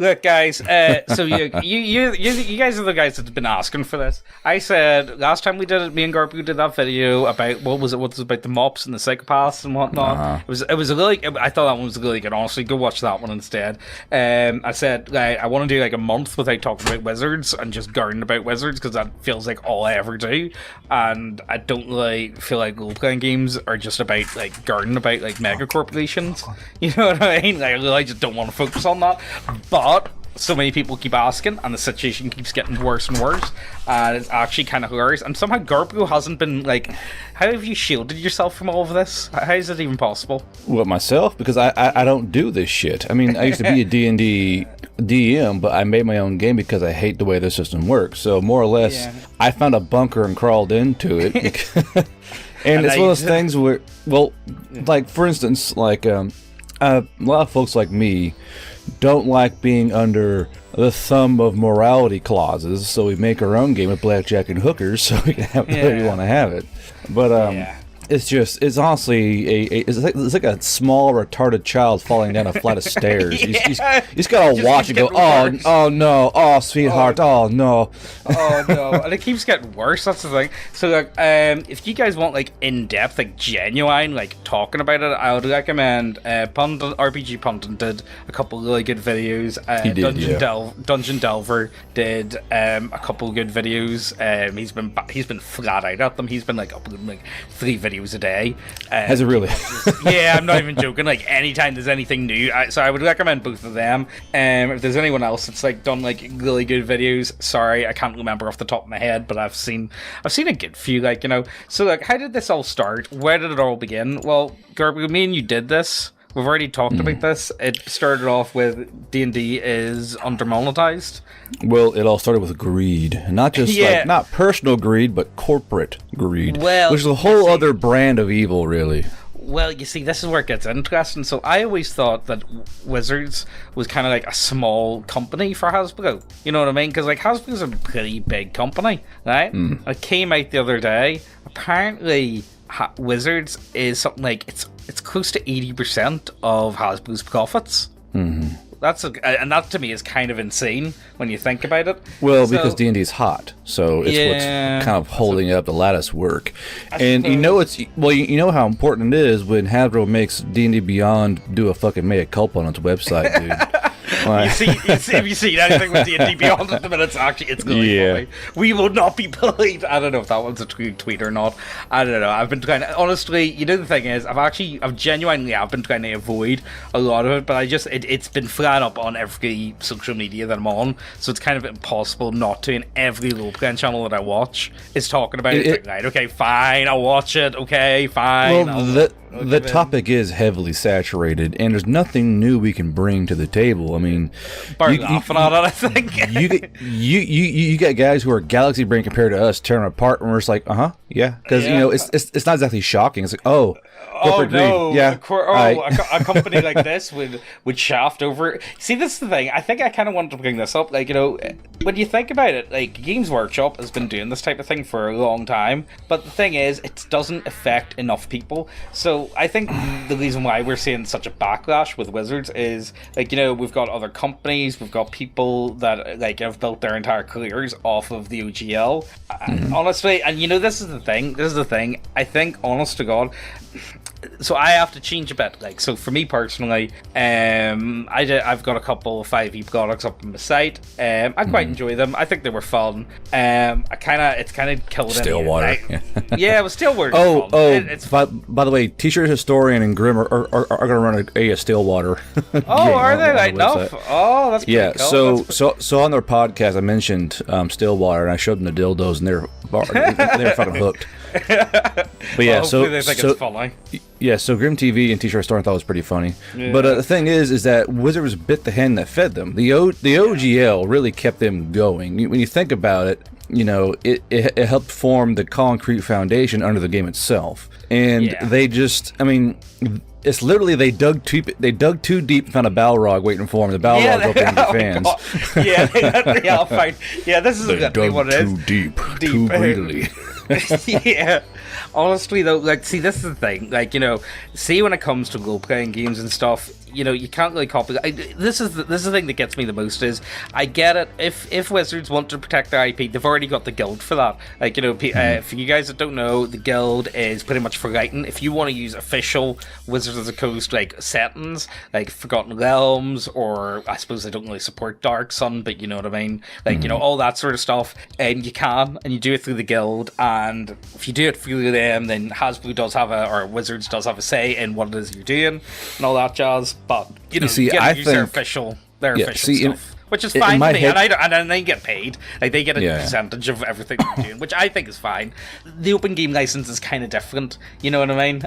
Look, guys. So you guys are the guys that's been asking for this. I said last time we did it, me and Garbu did that video about what was about the mops and the psychopaths and whatnot. It was a really. I thought that one was really good. Honestly, go watch that one instead. I said I want to do like a month without talking about wizards and just garden about wizards because that feels like all I ever do, and I don't really feel like role-playing games are just about like garden about like mega corporations. You know what I mean? Like, I just don't want to focus on that. But so many people keep asking, and the situation keeps getting worse and worse, and it's actually kind of hilarious. And somehow Garbu hasn't been like, how have you shielded yourself from all of this? How is it even possible? What, myself? Because I don't do this shit. I mean, I used to be a D&D DM, but I made my own game because I hate the way the system works. So more or less, I found a bunker and crawled into it. And it's one of those things where, well, like for instance, like a lot of folks like me don't like being under the thumb of morality clauses, so we make our own game with blackjack and hookers so we can have it the way we want to have it. But it's honestly it's like a small retarded child falling down a flight of stairs. You just gotta watch and go, oh no, oh sweetheart, oh no. Oh no, and it keeps getting worse. That's the thing. So like, if you guys want like in depth, like genuine, like talking about it, I would recommend RPG Pundit did a couple of really good videos. Dungeon Delver did a couple of good videos. He's been flat out at them. He's been like uploading like 3 videos a day. Has it really? Yeah, I'm not even joking. Like anytime there's anything new, so I would recommend both of them. If there's anyone else that's like done like really good videos, sorry, I can't remember off the top of my head, but I've seen a good few, like, you know. So like, how did this all start? Where did it all begin? Well, Garbu, me and you did this. We've already talked about this. It started off with D&D is undermonetized. Well, it all started with greed. Not just like, not personal greed, but corporate greed. Well, which is a whole other brand of evil, really. Well, you see, this is where it gets interesting. So I always thought that Wizards was kind of like a small company for Hasbro. You know what I mean? Because like Hasbro's a pretty big company, right? It came out the other day. Apparently, Wizards is something like it's close to 80% of Hasbro's profits. And that to me is kind of insane when you think about it. Well, because D&D is hot, so it's what's kind of holding up the lattice work. And you know you know how important it is when Hasbro makes D&D Beyond do a fucking mea culpa on its website, dude. If you see anything with D&D Beyond at the minute, it's really funny. We will not be bullied. I don't know if that one's a tweet or not. I don't know. I've been trying to, honestly, you know, the thing is, I've genuinely been trying to avoid a lot of it, but it's been flat up on every social media that I'm on, so it's kind of impossible not to. In every role-playing channel that I watch is talking about it. Right, okay, fine, I'll watch it. Okay, fine. Well, the topic is heavily saturated, and there's nothing new we can bring to the table. I mean, laughing at it, I think. you get guys who are galaxy brain compared to us tearing apart, and we're just like, because you know it's not exactly shocking. It's like, corporate greed. Yeah. A company like this would shaft over. See, this is the thing. I think I kind of wanted to bring this up. Like, you know, when you think about it, like, Games Workshop has been doing this type of thing for a long time. But the thing is, it doesn't affect enough people. So I think the reason why we're seeing such a backlash with Wizards is, like, you know, we've got other companies, we've got people that, like, have built their entire careers off of the OGL. Honestly, and you know, this is the thing. I think, honest to God, so I have to change a bit. Like, so for me personally, I've got a couple of 5e products up on the site. I quite enjoy them. I think they were fun. It's kind of killed Stillwater. It was Stillwater. By the way, T-shirt Historian and Grim are going to run a Stillwater. Are they? Right enough. Oh, that's pretty cool. So on their podcast, I mentioned Stillwater, and I showed them the dildos, and they were fucking hooked. But yeah, so they think it's funny. Yeah, so Grim TV and T-shirt Store I thought was pretty funny. Yeah. But the thing is that Wizards bit the hand that fed them. The OGL really kept them going. When you think about it, you know, it helped form the concrete foundation under the game itself. And they just, I mean, it's literally they dug too deep and found a Balrog waiting for them. The Balrog's open to fans. They all fight. Yeah, this is exactly what it is. Too deep, too greedily. Yeah. Honestly though, like, see, this is the thing, like, you know, see, when it comes to role-playing games and stuff, you know, you can't really copy. This is the thing that gets me the most is I get it. If Wizards want to protect their IP, they've already got the guild for that. Like, you know, for you guys that don't know, the guild is pretty much forgotten. If you want to use official Wizards of the Coast like settings, like Forgotten Realms, or I suppose they don't really support Dark Sun, but you know what I mean, like you know, all that sort of stuff, and you can, and you do it through the guild, and if you do it through them, then Hasbro does have or Wizards does have a say in what it is you're doing and all that jazz. But you know, you get to use their official stuff. Which is fine to me, and they get paid. Like, they get a percentage of everything they're doing, which I think is fine. The open game license is kind of different, you know what I mean?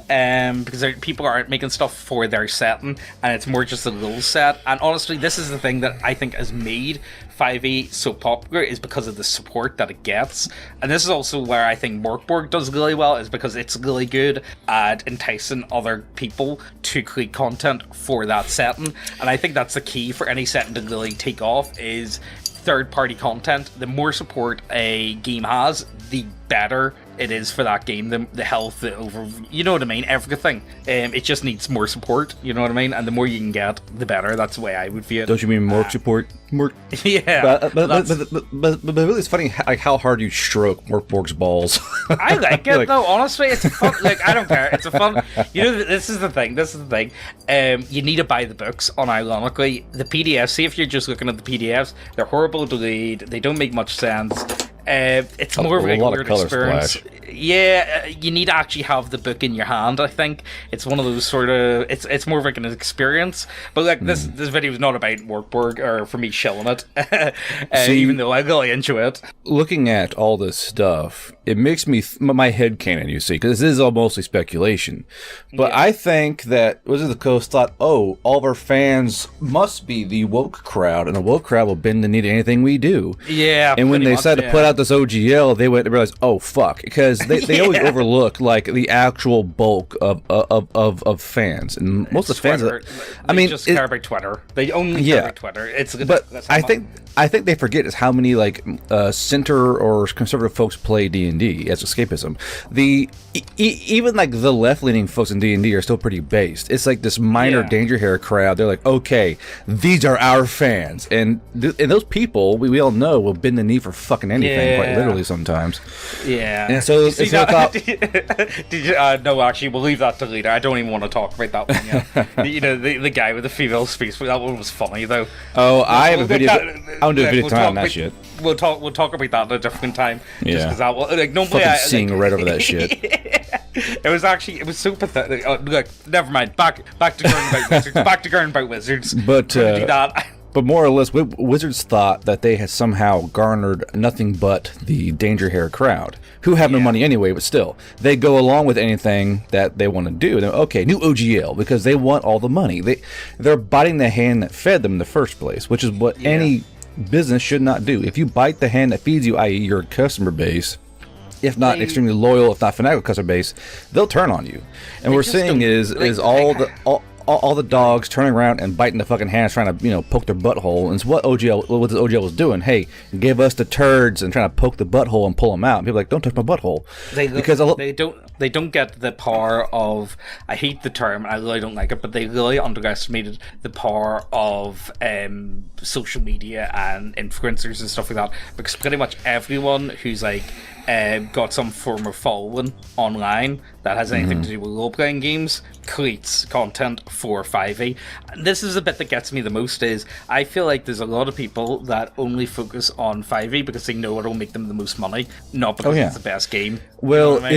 Because people aren't making stuff for their setting, and it's more just a little set. And honestly, this is the thing that I think has made 5e so popular, is because of the support that it gets. And this is also where I think Morkborg does really well, is because it's really good at enticing other people to create content for that setting. And I think that's the key for any setting to really take off, is third-party content. The more support a game has, the better it is for that game. The health, the overview, you know what I mean, everything. It just needs more support, you know what I mean, and the more you can get, the better. That's the way I would view it. Don't you mean more support? More. Yeah, but really, it's funny how hard you stroke Morkborg's balls. I like it though. Honestly, it's fun. Like, I don't care. It's a fun. You know, this is the thing. You need to buy the books. Unironically, the PDFs. See, if you're just looking at the PDFs, they're horrible to read. They don't make much sense. It's more of a weird experience. Splash. Yeah, you need to actually have the book in your hand. I think it's one of those sort of. It's more of like an experience. But like this video is not about Morkborg or for me shilling it. See, even though I really enjoy it. Looking at all this stuff, it makes me my head canon. You see, because this is all mostly speculation. But I think that Wizards of the Coast thought, all of our fans must be the woke crowd, and the woke crowd will bend the knee to anything we do. Yeah. And when they decided to put out this OGL, they went and realized, oh fuck, because they always overlook like the actual bulk of fans, and most of the fans. They just care about Twitter. They only care about Twitter. But I think they forget is how many like center or conservative folks play D&D as escapism. Even like the left-leaning folks in D&D are still pretty based. It's like this minor danger hair crowd. They're like, okay, these are our fans, and those people we all know will bend the knee for fucking anything, quite literally sometimes. Yeah. And so no, actually, we'll leave that to later. I don't even want to talk about that one yet. You know, the guy with the female space, that one was funny though. Oh, I have a video. I don't do a video time on that shit. We'll talk about that at a different time. Yeah. Just because normally seeing right over that shit. It was so pathetic. Look, never mind. Back to Garden Bout Wizards. Back to Garden Bout Wizards. But do that. But more or less, Wizards thought that they had somehow garnered nothing but the danger hair crowd, who have no money anyway, but still, they go along with anything that they want to do. They're, okay, new OGL, because they want all the money. They're biting the hand that fed them in the first place, which is what any business should not do. If you bite the hand that feeds you, i.e. your customer base, if not extremely loyal, if not fanatical customer base, they'll turn on you. And what we're seeing is all the dogs turning around and biting the fucking hands, trying to poke their butthole. And it's what this OGL was doing. Hey, give us the turds and trying to poke the butthole and pull them out. And people are like, don't touch my butthole. They don't get the power of. I hate the term, and I really don't like it, but they really underestimated the power of social media and influencers and stuff like that. Because pretty much everyone who's like got some form of following online that has anything to do with role-playing games creates content for 5e. This is the bit that gets me the most, is I feel like there's a lot of people that only focus on 5e because they know it'll make them the most money, not because it's the best game. Well, you know what I mean?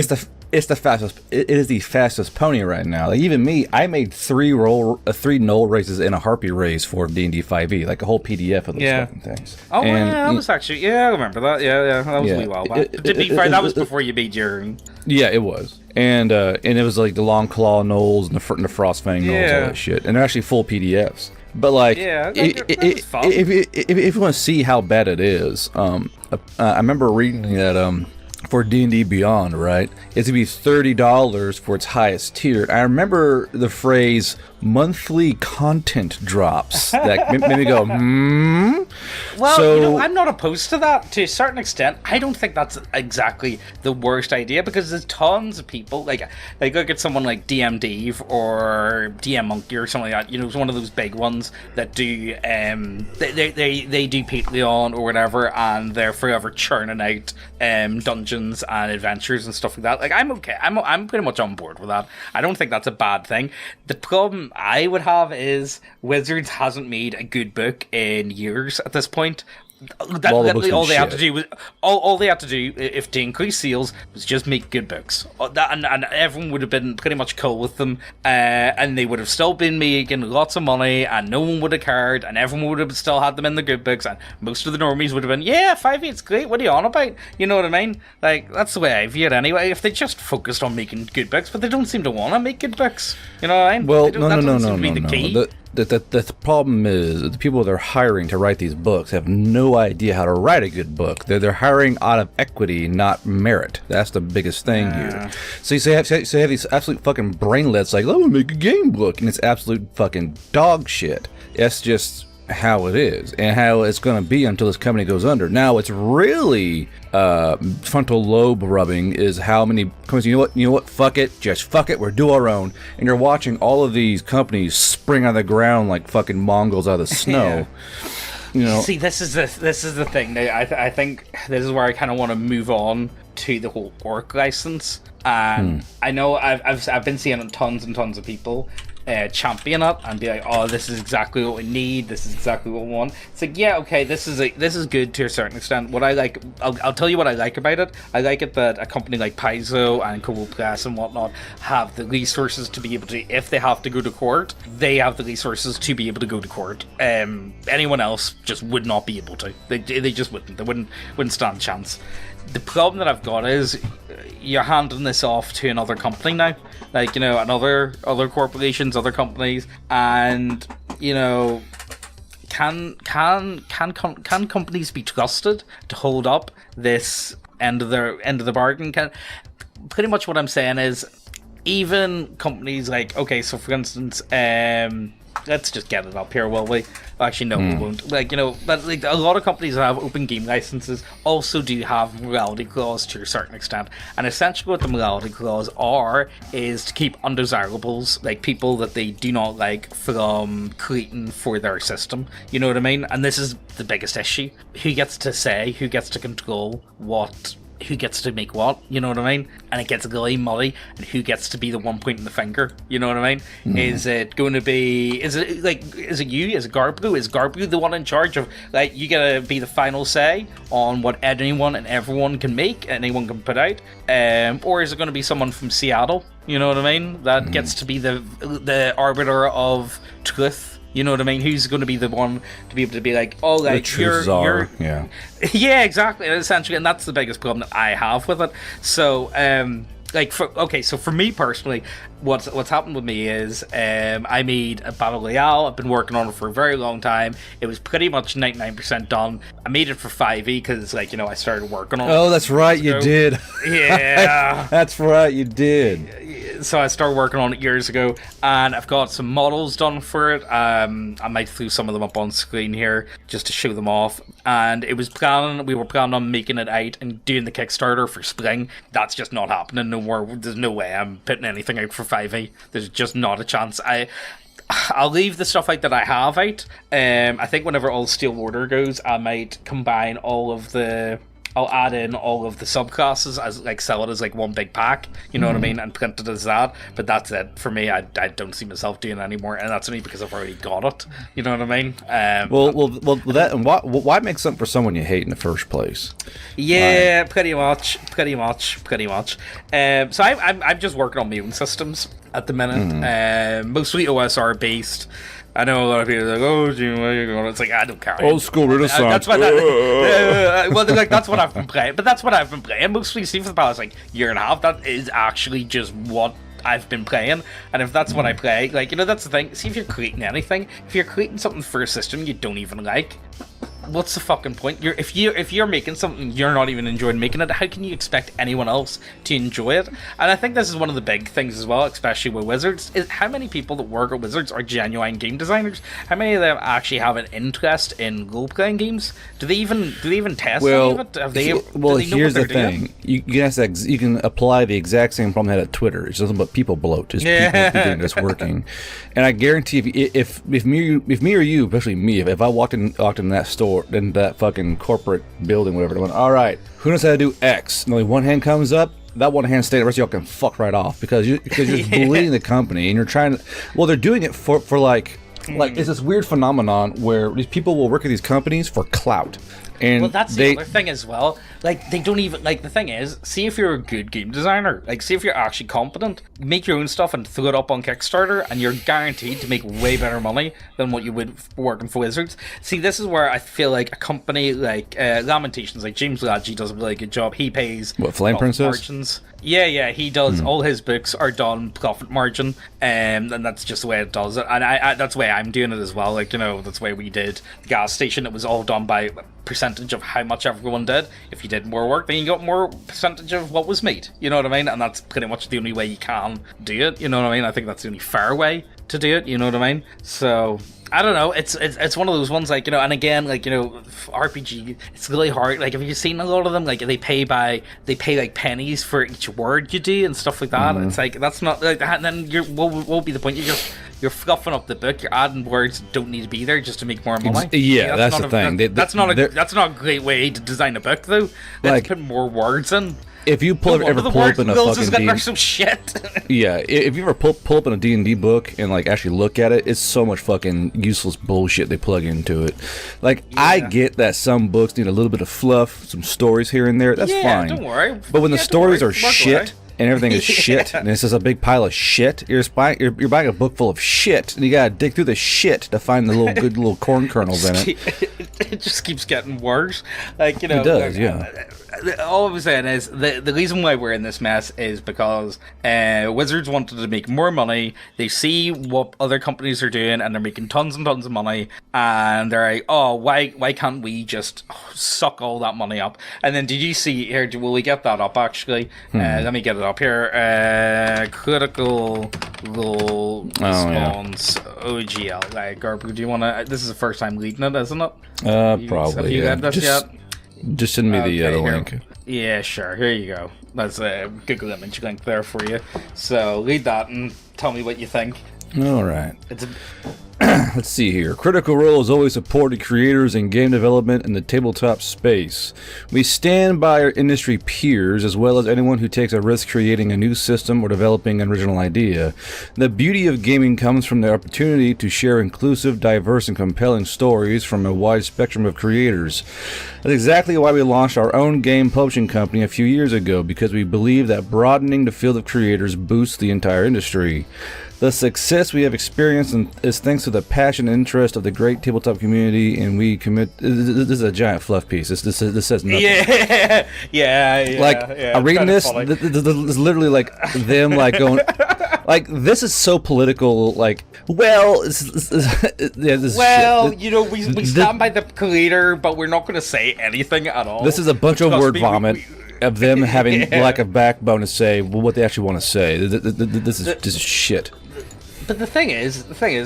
It's the fastest. It is the fastest pony right now. Like, even me, I made three null races and a harpy race for D&D 5e, like a whole PDF of those fucking things. Oh, and that was actually I remember that. Yeah, that was a wee while back. To be fair, that was before you made your. Yeah, it was, and it was like the long claw nulls and the frostfang nulls, all that shit, and they're actually full PDFs. But like, if you want to see how bad it is, I remember reading that for D&D Beyond, right, it's gonna be $30 for its highest tier. I remember the phrase monthly content drops that made me go, Well, So- I'm not opposed to that to a certain extent. I don't think that's exactly the worst idea because there's tons of people like look at someone like DMD or DM Monkey or something like that. It's one of those big ones that do they do Patreon or whatever, and they're forever churning out dungeons and adventures and stuff like that. Like, I'm okay. I'm pretty much on board with that. I don't think that's a bad thing. The problem I would have is Wizards hasn't made a good book in years at this point. Literally all they had to do was all they had to do if to increase sales was just make good books. And everyone would have been pretty much cool with them, and they would have still been making lots of money, and no one would have cared, and everyone would have still had them in the good books, and most of the normies would have been, yeah, 5e, great, what are you on about? You know what I mean? Like, that's the way I view it anyway. If they just focused on making good books, but they don't seem to want to make good books. You know what I mean? Well, no. The problem is the people they're hiring to write these books have no idea how to write a good book. They're hiring out of equity, not merit. That's the biggest thing here. So you have these absolute fucking brainlets like, oh, make a game book, and it's absolute fucking dog shit. That's just how it is and how it's going to be until this company goes under. Now, it's really frontal lobe rubbing is how many companies, you know what, fuck it, we'll do our own. And you're watching all of these companies spring out of the ground like fucking Mongols out of the snow. See, this is the thing. Now, I think this is where I kind of want to move on to the whole orc license. I know I've been seeing tons and tons of people champion it and be like, oh, this is exactly what we need, this is exactly what we want. It's like, yeah, okay, this is good to a certain extent. What I like, I'll tell you what I like about it. I like it that a company like Paizo and Kobold Press and whatnot have the resources to be able to, if they have to go to court, they have the resources to be able to go to court. Anyone else just would not be able to. They just wouldn't. They wouldn't stand a chance. The problem that I've got is you're handing this off to another company now, like, other corporations, other companies, and can companies be trusted to hold up this end of the bargain? Pretty much what I'm saying is, even companies like, okay, so for instance, let's just get it up here, will we? Actually, no, we won't. But like a lot of companies that have open game licenses also do have morality clause to a certain extent. And essentially what the morality clause is to keep undesirables, like people that they do not like, from creating for their system. You know what I mean? And this is the biggest issue. Who gets to say, who gets to control who gets to make what, you know what I mean? And it gets really muddy, and who gets to be the one pointing the finger, you know what I mean? Is it going to be, is it you, is it Garblu? Is Garblu the one in charge of, like, you gotta be the final say on what anyone and everyone can make, anyone can put out? Or is it going to be someone from Seattle, you know what I mean? That gets to be the arbiter of truth. You know what I mean? Who's going to be the one to be able to be like, oh, like, you're yeah. Yeah, exactly, essentially, and that's the biggest problem that I have with it. So, so for me personally, what's happened with me is I made a Battle Royale. I've been working on it for a very long time. It was pretty much 99% done. I made it for 5e because, I started working on it. Oh, that's right, you did. Yeah. That's right, you did. So I started working on it years ago, and I've got some models done for it. I might throw some of them up on screen here just to show them off. And we were planning on making it out and doing the Kickstarter for spring. That's just not happening no more. There's no way I'm putting anything out for 5e. There's just not a chance. I'll leave the stuff out that I have out. I think whenever all Steel Order goes, I might combine I'll add in all of the subclasses as sell it as one big pack, you know what I mean, and print it as that. But that's it for me. I don't see myself doing it anymore, and that's only because I've already got it. You know what I mean? Why make something for someone you hate in the first place? Yeah, pretty much. So I'm just working on my own systems at the minute. Mostly OSR based. I know a lot of people are like, oh, Jim, where are you going? It's like, I don't care. Old school Renaissance. That's what that's what I've been playing. But that's what I've been playing. Mostly, see, for the past year and a half, that is actually just what I've been playing. And if that's what I play, that's the thing. See, if you're creating anything, if you're creating something for a system you don't even like, what's the fucking point? If you're making something you're not even enjoying making it, how can you expect anyone else to enjoy it? And I think this is one of the big things as well, especially with Wizards, is how many people that work at Wizards are genuine game designers? How many of them actually have an interest in role-playing games? Do they even test any of it? Have they, well, do they know here's what the they're thing: you can apply the exact same problem they had at Twitter. It's nothing but people bloat. Just people getting this working. And I guarantee, if me or you, especially me, if I walked in that store, in that fucking corporate building, whatever, and went, all right, who knows how to do X? And only one hand comes up. That one hand stay, the rest of y'all can fuck right off because you're just bullying the company and you're trying to. Well, they're doing it for like it's this weird phenomenon where these people will work at these companies for clout. And well, that's the other thing as well. Like, they don't even, like, the thing is, see if you're a good game designer, like, see if you're actually competent, make your own stuff and throw it up on Kickstarter, and you're guaranteed to make way better money than what you would working for Wizards. See, this is where I feel like a company like Lamentations, like James Lodge, does a really good job. He pays Flame Princess margins. Yeah, he does. All his books are done profit margin, and that's just the way it does it. And I that's the way I'm doing it as well. Like, you know, that's the way we did the gas station. It was all done by percentage of how much everyone did. If you did more work, then you got more percentage of what was made. You know what I mean? And that's pretty much the only way you can do it. You know what I mean? I think that's the only fair way to do it. You know what I mean? So I don't know. It's one of those ones, like, you know, and again, like, you know, RPG, it's really hard. Like, have you seen a lot of them? Like, they pay like pennies for each word you do and stuff like that. It's like, that's not like that. And then what will be the point? You're fluffing up the book. You're adding words that don't need to be there just to make more money. Yeah, that's the thing. That's not a great way to design a book, though. Let's put more words in. If you ever pull up in a fucking some shit. Yeah, if you ever pull up in a D&D book and like actually look at it, it's so much fucking useless bullshit they plug into it. Like, I get that some books need a little bit of fluff, some stories here and there. That's fine. Don't worry. But when the stories are shit and everything is shit, and it's just a big pile of shit, you're buying a book full of shit, and you gotta dig through the shit to find the good little corn kernels in it. It just keeps getting worse. Like, you know, it does, yeah. All I'm saying is the reason why we're in this mess is because Wizards wanted to make more money. They see what other companies are doing, and they're making tons and tons of money, and they're like, oh, why can't we just suck all that money up? And then did you see here? Will we get that up actually? Let me get it up here. Critical Role Response OGL. Like, Garbu, do you want to? This is the first time leading it, isn't it? Probably. Have you got this yet? Just send me the link. Yeah, sure. Here you go. That's a Google image link there for you. So read that and tell me what you think. All right. Let's see here. Critical Role has always supported creators in game development in the tabletop space. We stand by our industry peers as well as anyone who takes a risk creating a new system or developing an original idea. The beauty of gaming comes from the opportunity to share inclusive, diverse, and compelling stories from a wide spectrum of creators. That's exactly why we launched our own game publishing company a few years ago, because we believe that broadening the field of creators boosts the entire industry. The success we have experienced is thanks to the passion and interest of the great tabletop community, and we commit. This is a giant fluff piece. This says nothing. Yeah. Like, I'm reading this. This is literally like them like going, like, this is so political. Like, well, you know, we stand by the creator, but we're not going to say anything at all. This is a bunch of word vomit. Of them having lack of backbone to say what they actually want to say. This is shit. But the thing is,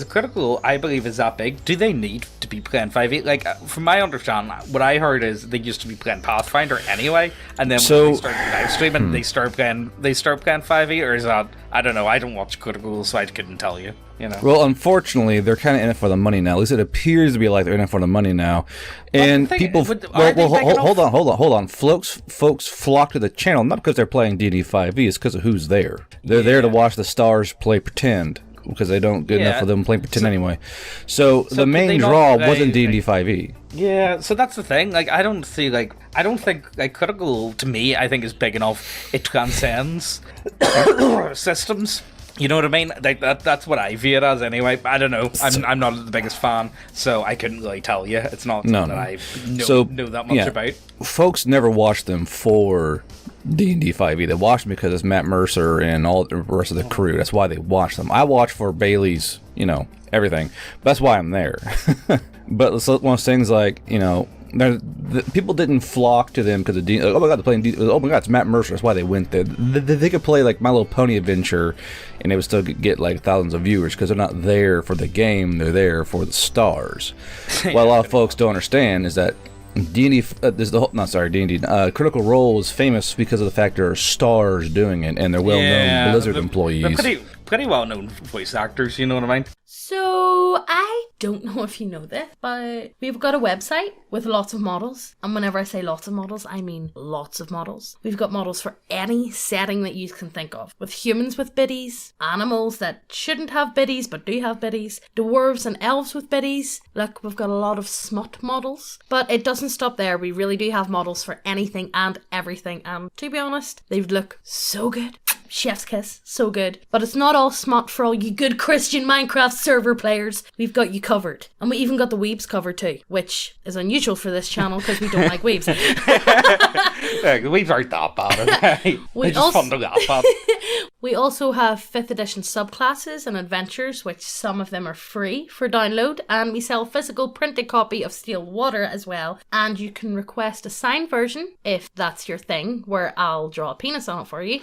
Critical, I believe, is that big. Do they need to be playing 5e? Like, from my understanding, what I heard is they used to be playing Pathfinder anyway, and then when they started live streaming, they start playing 5e, or is that, I don't know, I don't watch Critical, so I couldn't tell you. You know. Well, unfortunately, they're kind of in it for the money now. At least it appears to be like they're in it for the money now. And people, hold on. Folks flock to the channel not because they're playing D&D 5e. It's because of who's there. They're there to watch the stars play pretend, because they don't get enough of them playing pretend anyway. So the main draw wasn't D&D 5e. Yeah, so that's the thing. Like, I don't think Critical, to me, I think is big enough. It transcends systems. You know what I mean? Like, that's what I view it as anyway. I don't know. I'm not the biggest fan, so I couldn't really tell you. It's not something that I know that much about. Folks never watch them for D&D 5e. They watch them because it's Matt Mercer and all the rest of the crew. That's why they watch them. I watch for Bailey's, everything. That's why I'm there. But it's one of those things like, people didn't flock to them because of oh my god, they're playing oh my god, it's Matt Mercer. That's why they went there. They could play like My Little Pony Adventure and they would still get like thousands of viewers because they're not there for the game, they're there for the stars. What a lot of folks don't understand is that D&D, D&D, Critical Role is famous because of the fact there are stars doing it and they're well-known Blizzard employees. They're pretty well-known voice actors, you know what I mean? So, I don't know if you know this, but we've got a website with lots of models. And whenever I say lots of models, I mean lots of models. We've got models for any setting that you can think of. With humans with biddies, animals that shouldn't have biddies but do have biddies, dwarves and elves with biddies. Look, we've got a lot of smut models. But it doesn't stop there. We really do have models for anything and everything. And to be honest, they look so good. Chef's kiss, so good. But it's not all smut for all you good Christian Minecraft server players. We've got you covered. And we even got the weebs covered too, which is unusual for this channel because we don't like weebs. The weebs aren't that bad, okay? They're just fun to laugh at. We also have 5th edition subclasses and adventures, which some of them are free for download, and we sell a physical printed copy of Steel Water as well, and you can request a signed version if that's your thing, where I'll draw a penis on it for you.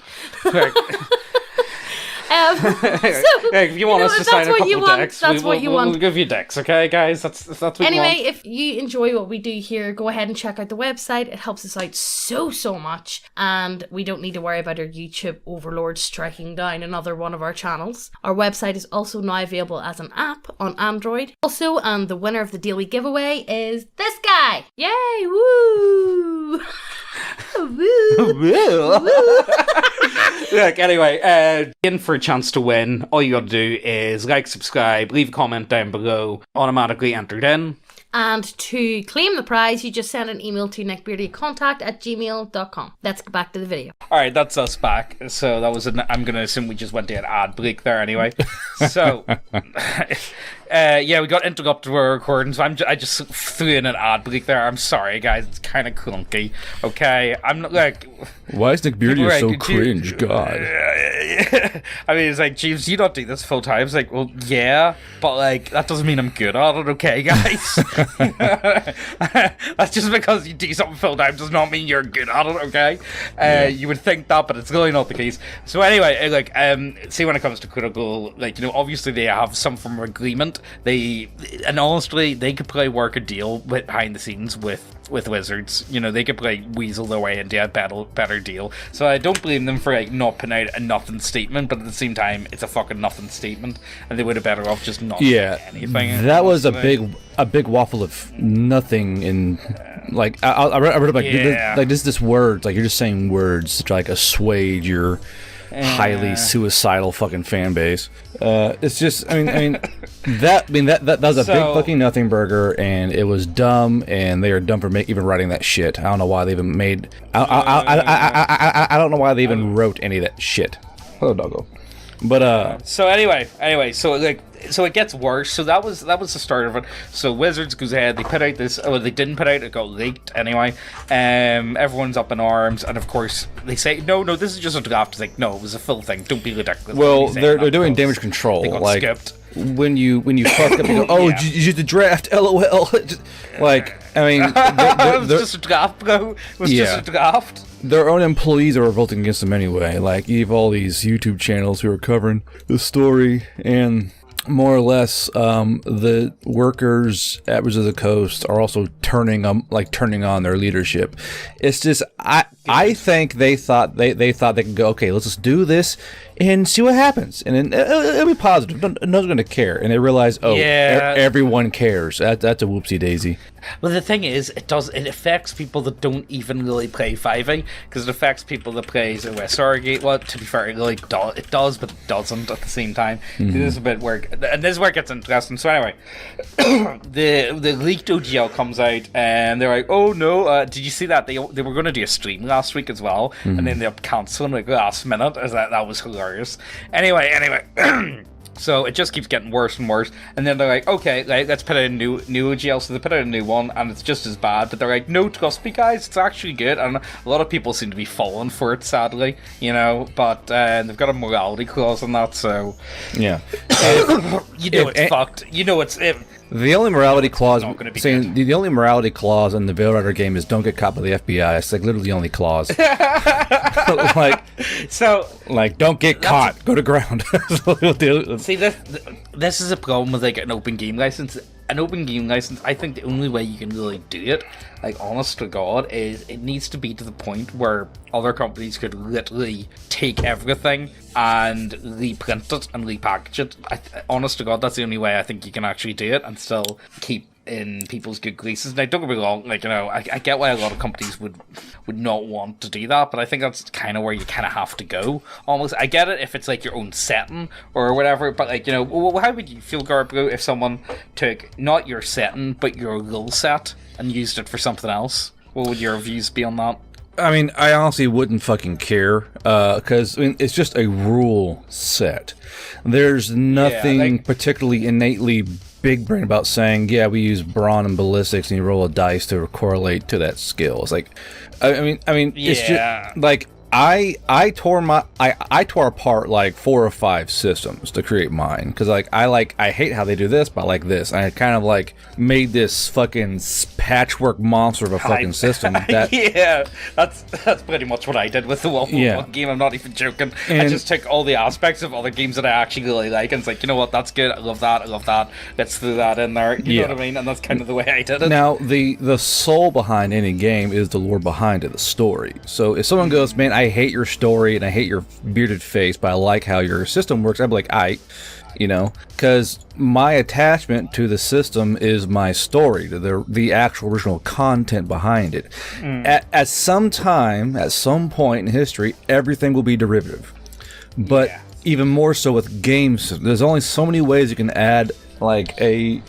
If you want us to sign a couple decks, we'll give you decks, okay, guys? That's what anyway, we want. if you enjoy what we do here, go ahead and check out the website. It helps us out so much, and we don't need to worry about our YouTube overlord striking down another one of our channels. Our website is also now available as an app on Android. Also, and the winner of the daily giveaway is this guy! Yay! Woo! Look, anyway, in for a chance to win, all you gotta do is like, subscribe, leave a comment down below, automatically entered in. And to claim the prize, you just send an email to neckbeardiacontact@gmail.com. Let's go back to the video. Alright, that's us back. So that was I'm gonna assume we just went to an ad break there anyway. So, we got interrupted with our recording, so I just threw in an ad break there. I'm sorry, guys, it's kind of clunky. Okay, I'm not like... Why is Neckbeardia so cringe, God? I mean, it's like, Jeeves, you don't do this full time. It's like, well, yeah, but like, that doesn't mean I'm good at it, okay, guys? That's just because you do something full time does not mean you're good at it, okay? You would think that, but it's really not the case. So anyway, like, see, when it comes to Critical, like, obviously they have some form of agreement. And honestly, they could probably work a deal behind the scenes with Wizards. They could probably weasel their way into a better deal. So I don't blame them for like not putting out a nothing statement, but at the same time, it's a fucking nothing statement, and they would have better off just not saying anything. That was a big waffle of nothing. In like I read about this words, like you're just saying words to like assuage your highly suicidal fucking fan base. It's just, I mean that was a big fucking nothing burger, and it was dumb, and they are dumb for even writing that shit. I don't know why they even made. I don't know why they even wrote any of that shit. Hello, doggo. But so anyway, so it gets worse. So that was the start of it. So Wizards goes ahead. They put out this. Oh, they didn't put out. It got leaked anyway. Everyone's up in arms, and of course they say, no, this is just a draft. It's like, no, it was a full thing. Don't be ridiculous. Well, they're doing damage control. They got like skipped. When you fuck up, you go, oh, you used the draft. LOL. Like, I mean, it was just a draft, bro. It was just a draft. Their own employees are revolting against them anyway. Like, you have all these YouTube channels who are covering the story, and more or less, the workers at Wizards of the Coast are also turning on their leadership. It's just, I think they thought they could go, okay, let's just do this and see what happens, and it'll be positive. No one's going to care, and they realize, everyone cares. That's a whoopsie daisy. Well, the thing is, it affects people that don't even really play 5e, because it affects people that plays OSR Gate. Well, to be fair, it does, but it doesn't at the same time. Mm-hmm. This is a bit where, and this is where it gets interesting. So anyway, the leaked OGL comes out, and they're like, oh no, did you see that? They were going to do a stream last week as well, and then they ended up cancelling like last minute, as that was hilarious. Anyway. So it just keeps getting worse and worse. And then they're like, okay, let's put out a new OGL. So they put out a new one, and it's just as bad. But they're like, no, trust me, guys, it's actually good. And a lot of people seem to be falling for it, sadly, you know. But they've got a morality clause on that, so Yeah. you know it's fucked. You know it's. The only morality clause, not gonna be saying the only morality clause in the Veil Rider game is don't get caught by the FBI. It's like literally the only clause. like don't get caught. Go to ground. See, this is a problem with like an open game license. An open game license, I think the only way you can really do it, like honest to God, is it needs to be to the point where other companies could literally take everything and reprint it and repackage it. Honest to God, that's the only way I think you can actually do it and still keep in people's good graces. Now, don't get me wrong, like, you know, I get why a lot of companies would not want to do that, but I think that's kind of where you kind of have to go. Almost, I get it if it's like your own setting or whatever, but like, you know, how would you feel, Garbo, if someone took not your setting but your rule set and used it for something else? What would your views be on that? I mean, I honestly wouldn't fucking care, because I mean, it's just a rule set. There's nothing particularly innately big brain about saying, yeah, we use brawn and ballistics, and you roll a dice to correlate to that skill. It's like, I mean, it's just like I tore apart like 4 or 5 systems to create mine, because I hate how they do this, but I like this. I kind of like made this fucking patchwork monster of a fucking system. That that's pretty much what I did with the one game. I'm not even joking. And I just took all the aspects of other games that I actually really like, and it's like, you know what, that's good. I love that. Let's throw that in there. You know what I mean? And that's kind of the way I did it. Now the soul behind any game is the lore behind it, the story. So if someone goes, man, I hate your story and I hate your bearded face, but I like how your system works, I'd be like, you know, because my attachment to the system is my story, to the actual original content behind it. At some time, at some point in history, everything will be derivative. But even more so with games, there's only so many ways you can add like a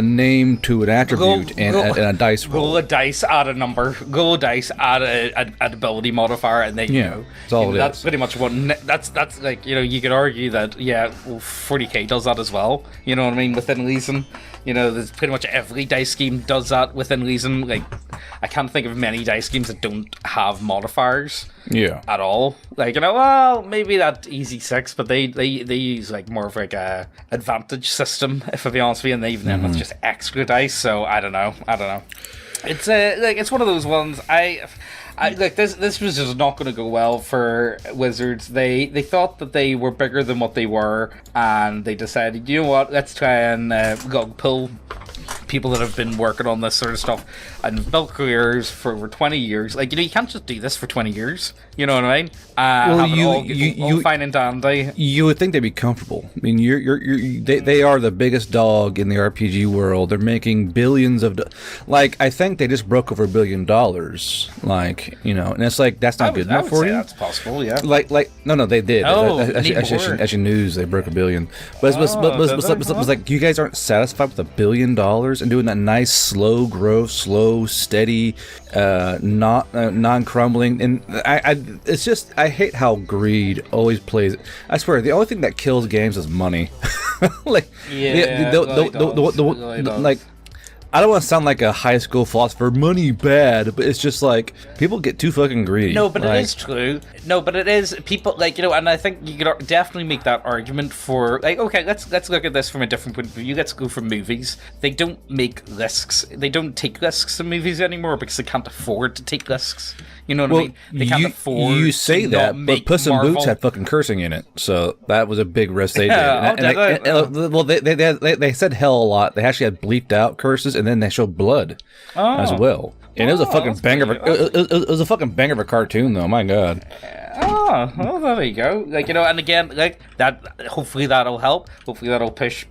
name to an attribute and a dice roll. Roll a dice, add a number. Roll a dice, add an ability modifier, and then you know, that's pretty much what. That's like, you know, you could argue that 40k does that as well. You know what I mean? Within reason. You know, there's pretty much every dice scheme does that within reason. Like, I can't think of many dice schemes that don't have modifiers. At all. Like, you know, well, maybe that Easy 6, but they use like more of like a advantage system, if I be honest with you, and even then that's just extra dice. So I don't know. It's like, it's one of those ones. I like this was just not going to go well for Wizards. They thought that they were bigger than what they were, and they decided, you know what, let's try and pull people that have been working on this sort of stuff and built careers for over 20 years. Like, you know, you can't just do this for 20 years. You know what I mean? Well, you fine and dandy. You would think they'd be comfortable. I mean, they are the biggest dog in the RPG world. They're making billions of, like, I think they just broke over $1 billion. Like, you know, and it's like, that's not good enough for you. That's possible, yeah. Like, no, they did. Oh, actually, news they broke $1 billion. But it's like, you guys aren't satisfied with $1 billion and doing that nice, slow growth, slow, steady, non-crumbling, and it's just, I hate how greed always plays. I swear, the only thing that kills games is money. Like, like, I don't want to sound like a high school philosopher, money bad, but it's just like, people get too fucking greedy. No, but it is true. No, but it is, people, like, you know, and I think you could definitely make that argument for, like, okay, let's look at this from a different point of view. Let's go from movies. They don't make risks. They don't take risks in movies anymore because they can't afford to take risks. You know what I mean? They can't afford. You say that, but Puss in Boots had fucking cursing in it, so that was a big risk they did. Well, they said hell a lot. They actually had bleeped out curses, and then they showed blood as well. And it was a fucking banger. It was a fucking banger of a cartoon, though. My God. Oh, well, there you go. Like, you know, and again, like that. Hopefully, that'll help. Hopefully, that'll push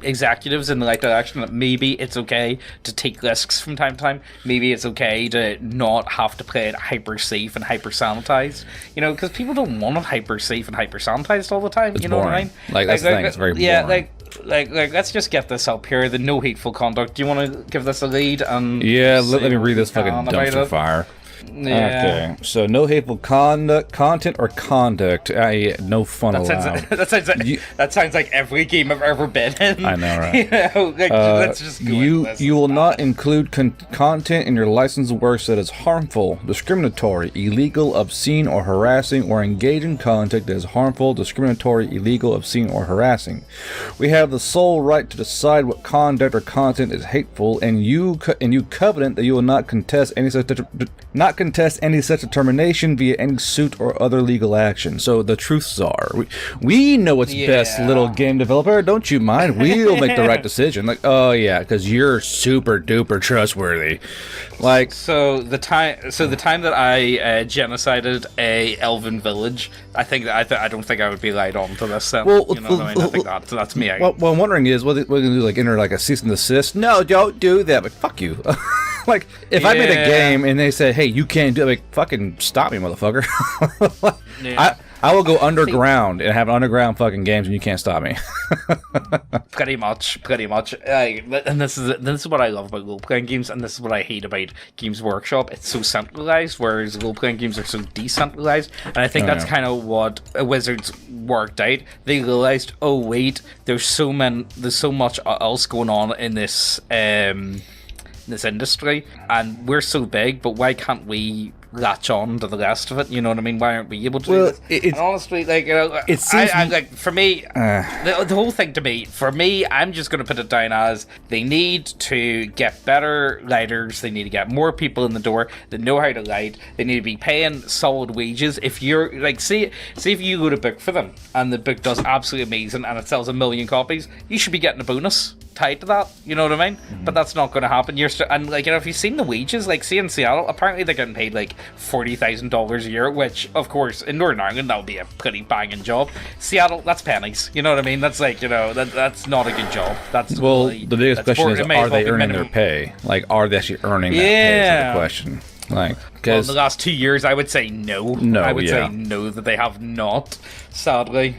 executives in the right direction. That maybe it's okay to take risks from time to time. Maybe it's okay to not have to play it hyper safe and hyper sanitized. You know, because people don't want it hyper safe and hyper sanitized all the time. It's you know boring. what I mean? Like, that's the thing. It's very boring. Yeah, like let's just get this up here. The no hateful conduct. Do you want to give this a lead? Yeah, let me read this fucking dumpster fire. Okay, so no hateful content or conduct. No fun allowed. That sounds like every game I've ever been in. I know, right? Let's just go you will not include content in your licensed works that is harmful, discriminatory, illegal, obscene, or harassing, or engage in conduct that is harmful, discriminatory, illegal, obscene, or harassing. We have the sole right to decide what conduct or content is hateful, and you covenant that you will not contest any such determination via any suit or other legal action. So the truths are, we know what's best, little game developer. Don't you mind? We'll make the right decision. Like, oh yeah, because you're super duper trustworthy. Like, so the time that I genocided a elven village, I don't think I would be lied on to this. Well, you know what I mean? I think that's me. What I'm wondering is, what are they gonna do? Like, enter like a cease and desist? No, don't do that. But fuck you. Like, if I made a game and they said, hey, you can't do it, like, fucking stop me, motherfucker. I will go underground and have underground fucking games, and you can't stop me. Pretty much. And this is what I love about role-playing games, and this is what I hate about Games Workshop. It's so centralized, whereas role-playing games are so decentralized. And I think that's kind of what Wizards worked out. They realized, oh wait, there's so much else going on in this industry, and we're so big, but why can't we latch on to the rest of it? You know what I mean? Why aren't we able to do this? And honestly, like, you know, it seems like, for me, the whole thing to me, for me, I'm just going to put it down as they need to get better lighters. They need to get more people in the door that know how to light. They need to be paying solid wages. If you're like, see if you wrote a book for them and the book does absolutely amazing and it sells 1 million copies, you should be getting a bonus tied to that. You know what I mean? Mm-hmm. But that's not going to happen. And like, you know, if you've seen the wages, like, see in Seattle, apparently they're getting paid like $40,000 a year, which of course in Northern Ireland that would be a pretty banging job. Seattle, that's pennies. You know what I mean? That's like, you know, that's not a good job. That's really, the biggest question is, are they earning their pay? Like, are they actually earning that pay? Is the question. Like, well, in the last 2 years, I would say no. I would say no, that they have not. Sadly,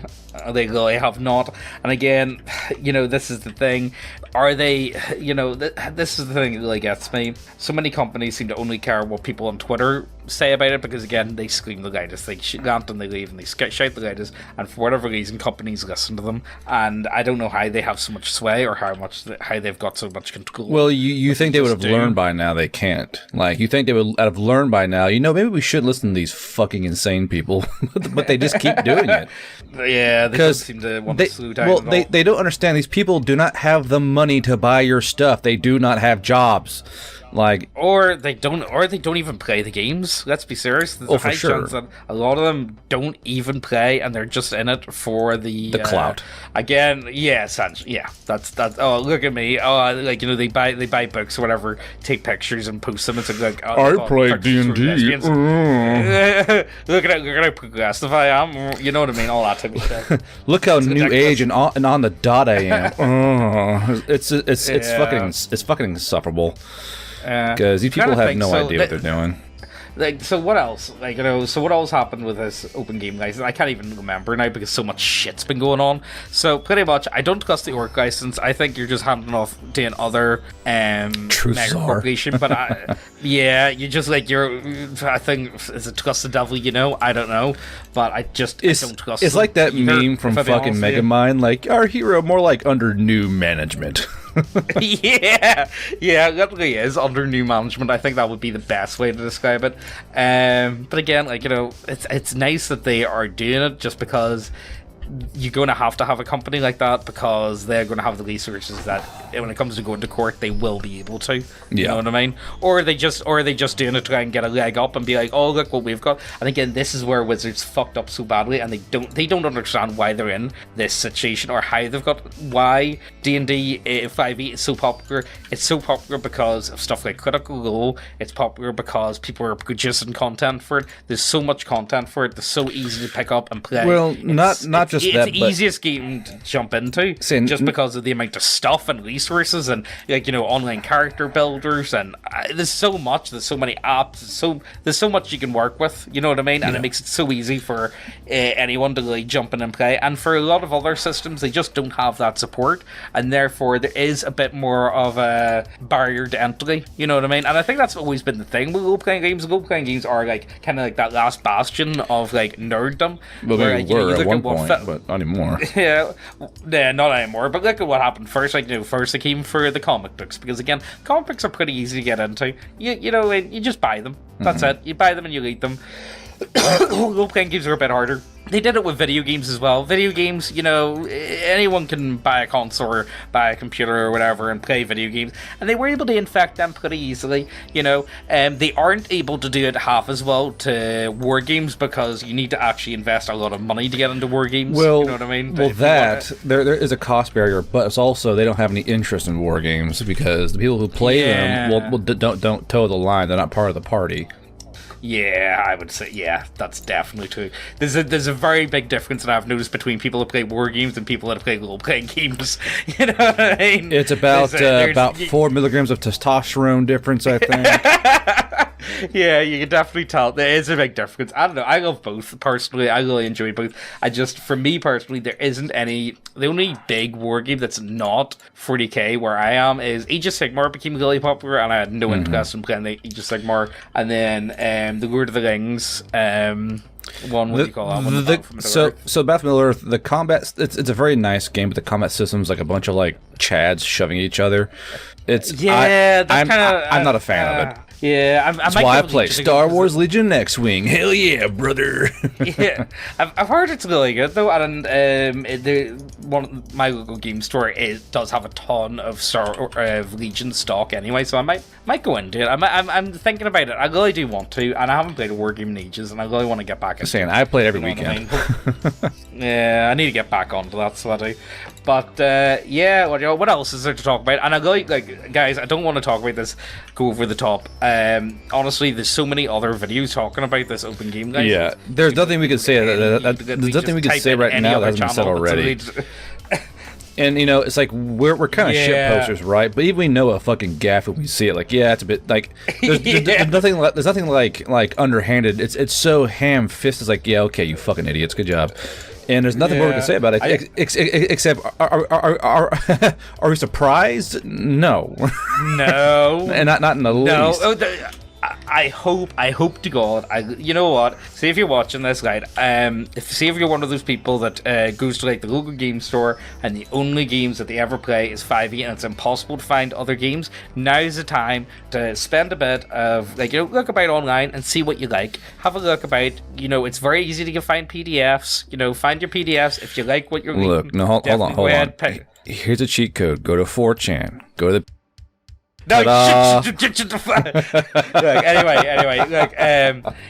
they really have not. And again, you know, this is the thing. Are they, you know, this is the thing that really gets me. So many companies seem to only care what people on Twitter say about it, because again, they scream the loudest, they rant and they leave and they shout the loudest, and for whatever reason, companies listen to them. And I don't know how they have so much sway, or how they've got so much control. Well, you think they would have learned by now? They can't. Like, you think they would have learned by now? You know, maybe we should listen to these fucking insane people, but they just keep doing it. Yeah, they don't seem to want to slow down. Well, they don't understand. These people do not have the money to buy your stuff. They do not have jobs. Like, or they don't even play the games. Let's be serious. There's a high chance that a lot of them don't even play, and they're just in it for the clout. Again, essentially, that's. Oh, look at me. Oh, like, you know, they buy books or whatever, take pictures and post them. It's like, oh, I play D&D. Look at how progressive I am. You know what I mean? All that type of shit. Look how new age and on the dot I am. It's fucking insufferable. Because these people have no idea what they're doing. Like, so what else? Like, you know, so what else happened with this open game license? I can't even remember now because so much shit's been going on. So pretty much, I don't trust the orc license. I think you're just handing off to another mega corporation. But you just like I think, is it trust the devil? You know, I don't know. But I don't trust. It's like that meme from fucking Megamind. Like, our hero more like under new management. yeah, that really is under new management. I think that would be the best way to describe it. But again, like, you know, it's nice that they are doing it, just because you're going to have a company like that, because they're going to have the resources that when it comes to going to court, they will be able to. You know what I mean? Or they just doing it to try and get a leg up and be like, oh, look what we've got. And again, this is where Wizards fucked up so badly, and they don't understand why they're in this situation, or how they've got, why D&D 5e is so popular. It's so popular because of stuff like Critical Role. It's popular because people are producing content for it. There's so much content for it. It's so easy to pick up and play. Well, not just just it's that, the but easiest game to jump into, See, just because of the amount of stuff and resources and online character builders, and there's so much. There's so many apps. There's so much you can work with. You know what I mean? And it makes it so easy for anyone to really jump in and play. And for a lot of other systems, they just don't have that support, and therefore there is a bit more of a barrier to entry. You know what I mean? And I think that's always been the thing with role-playing games. Role-playing games are like kind of like that last bastion of like nerddom. well, where, we were you at look one at what point, but not anymore. Yeah, not anymore. But look at what happened first. First they came for the comic books, because again, comic books are pretty easy to get into. You just buy them. That's it. You buy them and you read them. Role-playing games are a bit harder. They did it with video games as well. Video games, anyone can buy a console or buy a computer or whatever and play video games, and they were able to infect them pretty easily. They aren't able to do it half as well to war games, because you need to actually invest a lot of money to get into war games. Well, you know what I mean? Well, there is a cost barrier, but it's also they don't have any interest in war games, because the people who play them don't toe the line. They're not part of the party. Yeah, I would say, that's definitely true. There's a very big difference that I've noticed between people that play war games and people that play role-playing games. You know what I mean? It's about 4 milligrams of testosterone difference, I think. Yeah, you can definitely tell. There is a big difference. I don't know. I love both, personally. I really enjoy both. For me personally, there isn't any... The only big war game that's not 40k where I am is Age of Sigmar became really popular, and I had no interest in playing the Age of Sigmar. And then the Lord of the Rings... what do you call that one? So Battle from Middle-earth, the combat, it's a very nice game, but the combat system's like a bunch of like chads shoving each other. I'm not a fan of it. Yeah, that's why I play Star Wars Legion X-Wing. Hell yeah, brother! Yeah, I've heard it's really good though, and my local game store does have a ton of Legion stock anyway, so I might go into it. I'm thinking about it. I really do want to, and I haven't played a war game in ages, and I really want to get back into it. I play it every weekend. Yeah, I need to get back onto that, so I do. But what else is there to talk about? And I really, guys, I don't want to talk about this, go over the top. Honestly, there's so many other videos talking about this open game, guys. Yeah, there's nothing we can say. There's nothing we can say right now that hasn't been said already. And it's like we're kind of shit posters, right? But even we know a fucking gaff when we see it. Like, it's a bit like there's nothing like underhanded. It's so ham-fisted. It's like, okay, you fucking idiots, good job. And there's nothing more we can say about it, except are we surprised? No. No. And not in the least. No. I hope to God, you know what? See if you're watching this, right? See if you're one of those people that goes to like the local game store and the only games that they ever play is 5e, and it's impossible to find other games. Now's the time to spend a bit of look about online and see what you like. Have a look about. It's very easy to find PDFs. Find your PDFs if you like what you're reading. Look, no, hold on. Here's a cheat code. Go to 4chan. Go to the. No, anyway,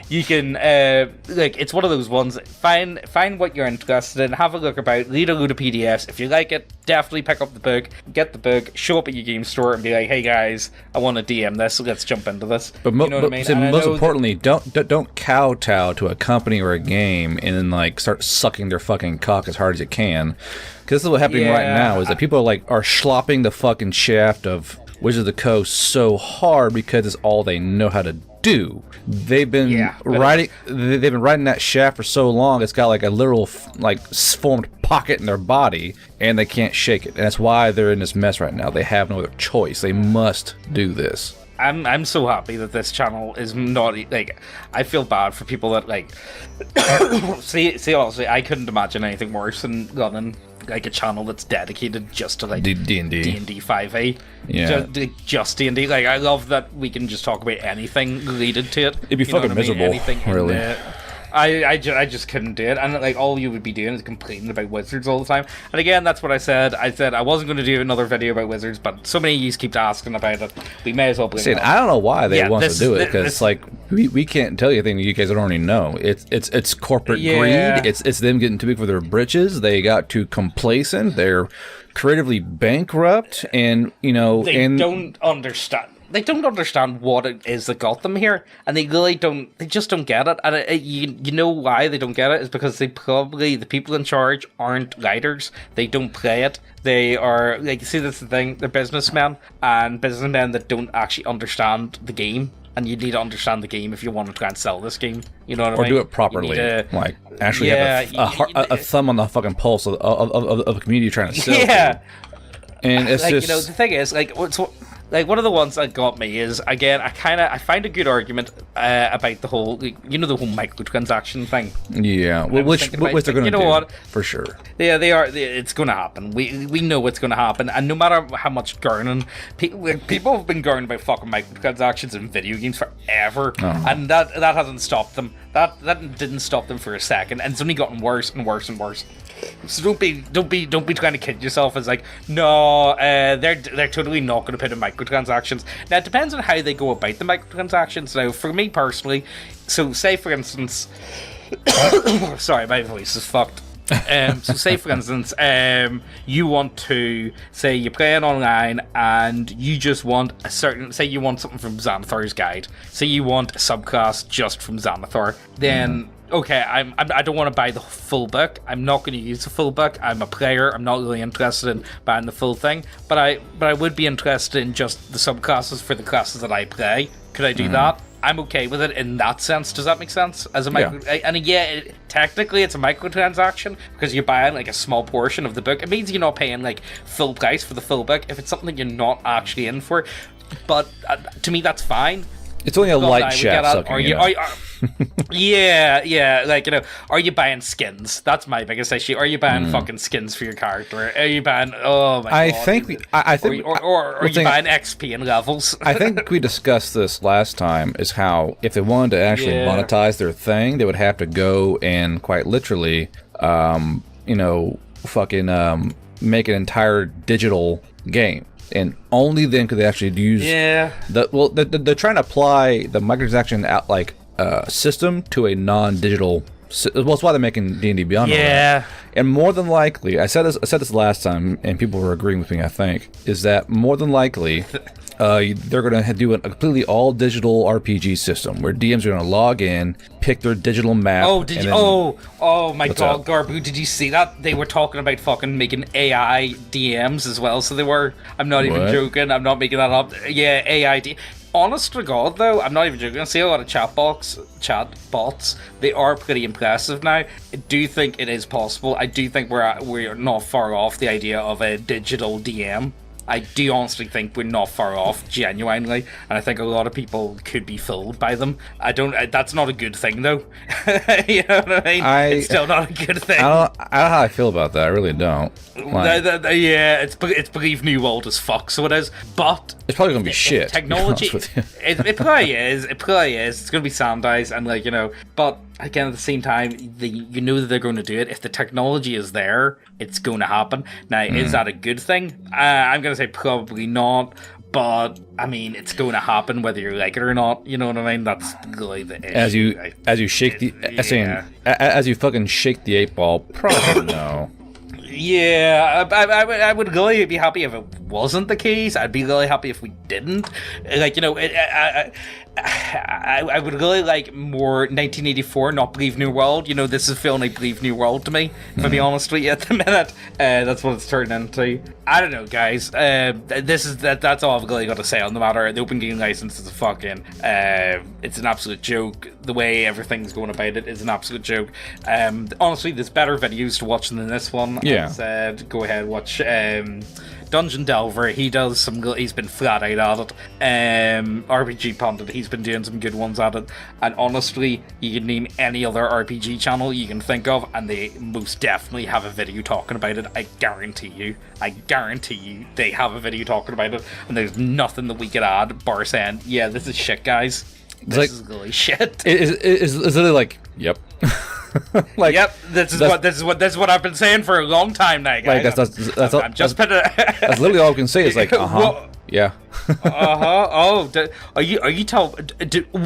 you can, it's one of those ones. Find what you're interested in, have a look about, read a load of PDFs. If you like it, definitely pick up the book, get the book, show up at your game store, and be like, hey guys, I want to DM this, so let's jump into this. But most importantly, don't kowtow to a company or a game and then start sucking their fucking cock as hard as you can. Because this is what's happening right now, is that people are slopping the fucking shaft of Wizards of the Coast so hard because it's all they know how to do. They've been riding that shaft for so long, it's got like a literal formed pocket in their body, and they can't shake it. And that's why they're in this mess right now. They have no other choice. They must do this. I'm so happy that this channel is not I feel bad for people that see honestly, I couldn't imagine anything worse than running a channel that's dedicated just to D&D 5e. Yeah, just D&D. I love that we can just talk about anything related to it. It'd be fucking miserable, anything really. I just couldn't do it, and all you would be doing is complaining about Wizards all the time. And again, that's what I said. I said I wasn't going to do another video about Wizards, but so many of you keep asking about it. We may as well bring it up. I don't know why they want to do it, because we can't tell you anything that you guys don't already know. It's corporate greed. It's them getting too big for their britches. They got too complacent. They're creatively bankrupt, and they don't understand. they don't understand what it is that got them here, and they just don't get it. And you know why they don't get it is because the people in charge aren't writers. They don't play it. They are, like, see, that's the thing, they're businessmen, and businessmen that don't actually understand the game. And you need to understand the game if you want to try and sell this game. You know what I mean? Or do it properly. Like, actually have a thumb on the fucking pulse of a community you're trying to sell. Yeah. And it's like, just... you know, the thing is, like, like, one of the ones that got me is, again, I find a good argument about the whole, the whole microtransaction thing. Yeah, which they're going to do, what? For sure. Yeah, they are. It's going to happen. We know it's going to happen, and no matter how much garning, people have been garning about fucking microtransactions in video games forever, and that hasn't stopped them. That didn't stop them for a second, and it's only gotten worse and worse and worse. So don't be trying to kid yourself as like, no, they're totally not going to put in microtransactions. Now it depends on how they go about the microtransactions. Now for me personally, so say for instance, sorry, my voice is fucked. So say for instance, you want to say you're playing online and you just want a certain, say you want something from Xanathar's guide. Say you want a subclass just from Xanathar, then. Okay, I don't want to buy the full book. I'm not going to use the full book. I'm a player. I'm not really interested in buying the full thing. But I would be interested in just the subclasses for the classes that I play. Could I do that? I'm okay with it in that sense. Does that make sense? As a micro, technically it's a microtransaction because you're buying like a small portion of the book. It means you're not paying like full price for the full book if it's something that you're not actually in for. But to me, that's fine. It's only a light shaft sucking. Yeah, like, are you buying skins? That's my biggest issue. Are you buying fucking skins for your character? Are you buying, oh my god. I think or are you buying XP and levels? I think we discussed this last time, is how if they wanted to actually monetize their thing, they would have to go and quite literally, make an entire digital game. And only then could they actually use they're trying to apply the microtransaction system to a non-digital. Well, that's why they're making D&D Beyond. Yeah, and more than likely, I said this last time, and people were agreeing with me. I think is that more than likely, they're going to do a completely all digital RPG system where DMs are going to log in, pick their digital map. Oh, did you? Oh my God, Garbu, did you see that? They were talking about fucking making AI DMs as well. So they were. I'm not even joking. I'm not making that up. Yeah, AI DM. Honest to God, though, I'm not even joking. I see a lot of chat bots. They are pretty impressive now. I do think it is possible. I do think we're not far off the idea of a digital DM. I do honestly think we're not far off, genuinely, and I think a lot of people could be fooled by them. That's not a good thing, though. You know what I mean? It's still not a good thing. I don't know how I feel about that. I really don't. Yeah, it's Believe New World as fuck, so it is. But it's probably gonna be shit. Technology, it probably is. It probably is. It's gonna be sandized and but again, at the same time, you know that they're going to do it. If the technology is there, it's going to happen. Now, is that a good thing? I'm going to say probably not. But I mean, it's going to happen whether you like it or not. You know what I mean? That's really the issue. As you fucking shake the 8-ball, probably no. Yeah, I would really be happy if it wasn't the case. I'd be really happy if we didn't. I would really like more 1984, not Believe New World. This is feeling like Believe New World to me, if I'm being honest with you at the minute. That's what it's turned into. I don't know, guys. That's all I've really got to say on the matter. The open game license is a fucking, it's an absolute joke. The way everything's going about it is an absolute joke. Honestly, there's better videos to watch than this one. Yeah. I said, go ahead, watch Dungeon Delver. He's been flat out at it. RPG Pundit, he's been doing some good ones at it. And honestly, you can name any other RPG channel you can think of, and they most definitely have a video talking about it. I guarantee you they have a video talking about it, and there's nothing that we could add bar saying, yeah, this is shit, guys. This is really shit. Is literally like, yep. Yep, this is what I've been saying for a long time now, guys. That's literally all I can say is like, yeah. Are you telling?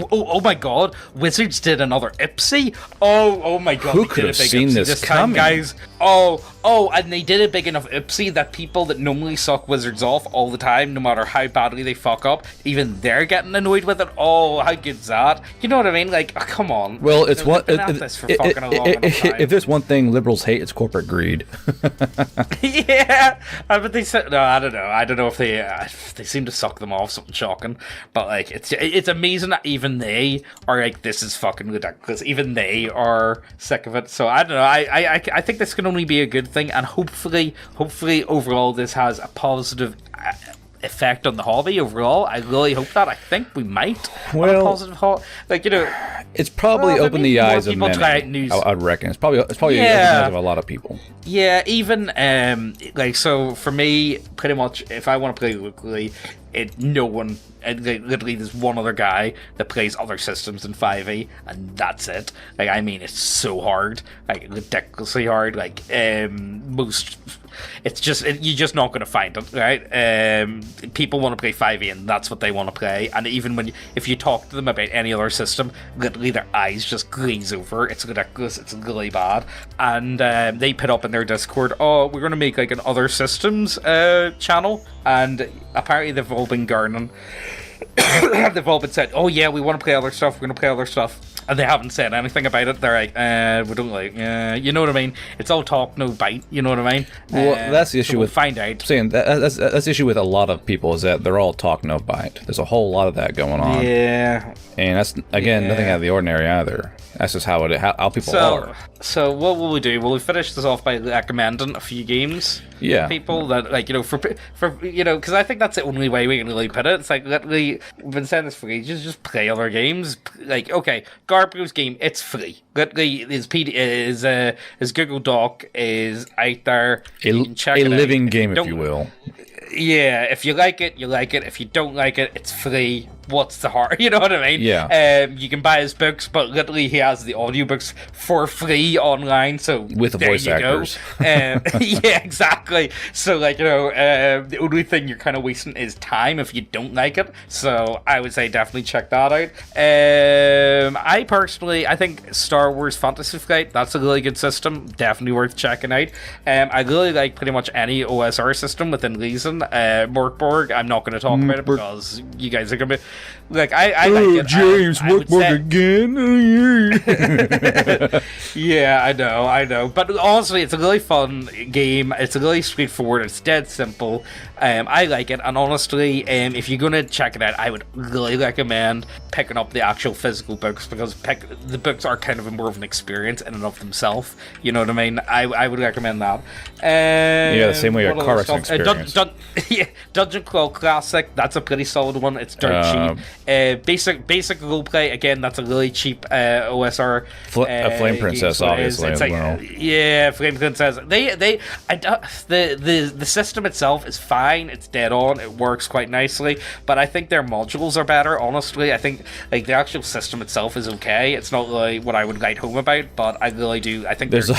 Oh my God! Wizards did another OOPSIE. Oh my God! Who could have seen this time, coming, guys? And they did a big enough OOPSIE that people that normally suck Wizards off all the time, no matter how badly they fuck up, even they're getting annoyed with it. Oh, how good's that? You know what I mean? Like, come on. Well, it's what if there's one thing liberals hate, it's corporate greed. Yeah, but they said no. I don't know. I don't know if they seem to suck them off. Something shocking, but like it's amazing that even they are like, this is fucking ridiculous. Even they are sick of it. So I don't know. I think this can only be a good thing, and hopefully overall this has a positive effect on the hobby overall. I really hope that. I think we might have a positive like, you know, it's probably opened the eyes of many. I'd reckon it's probably opened the eyes of a lot of people. Yeah, even like, so for me, pretty much if I want to play locally, no one, literally there's one other guy that plays other systems than 5e, and that's it. Like, I mean, it's so hard, like ridiculously hard. Like, it's just, you're just not going to find it, right? People want to play 5e, and that's what they want to play. And even if you talk to them about any other system, literally their eyes just glaze over. It's ridiculous. It's really bad. And they put up in their Discord, oh, we're going to make like an other systems channel, and apparently they've all been gardening. They've all been said, oh yeah, we want to play other stuff, we're going to play other stuff, and they haven't said anything about it. They're like, we don't like, you know what I mean? It's all talk, no bite, you know what I mean? Well, that's the issue so we'll find out. Saying that's the issue with a lot of people, is that they're all talk, no bite. There's a whole lot of that going on. Yeah. And that's, again, nothing out of the ordinary either. That's just how people are. So what will we do? Will we finish this off by recommending a few games? Yeah. People that, like, you know, for you know, because I think that's the only way we can really put it. It's like, literally, we've been saying this for ages, just play other games. Like, okay, Garbro's game, it's free. Literally, his Google Doc is out there. You can check it out. A living game, if you will. Yeah, if you like it, you like it. If you don't like it, it's free. What's the harm? You know what I mean? Yeah. You can buy his books, but literally he has the audiobooks for free online. So with the voice actors. Yeah, exactly. So, like, you know, the only thing you're kind of wasting is time if you don't like it. So I would say definitely check that out. I think Star Wars Fantasy Flight, that's a really good system. Definitely worth checking out. I really like pretty much any OSR system within reason. Morkborg, I'm not going to talk about it because you guys are going to be like, I like it. James, Morkborg again. Yeah, I know. But honestly, it's a really fun game. It's a really straightforward. It's dead simple. I like it, and honestly, if you're gonna check it out, I would really recommend picking up the actual physical books, because the books are kind of more of an experience in and of themselves. You know what I mean? I would recommend that. Yeah, the same way your car racing experience. Dungeon Crawl Classic, that's a pretty solid one. It's dirt cheap. Basic roleplay, again, that's a really cheap OSR. A Flame Princess, obviously, as well. Yeah, Flame Princess. The system itself is fine. It's dead on. It works quite nicely. But I think their modules are better, honestly. I think, like, the actual system itself is okay. It's not really what I would write home about, but I really do. I think there's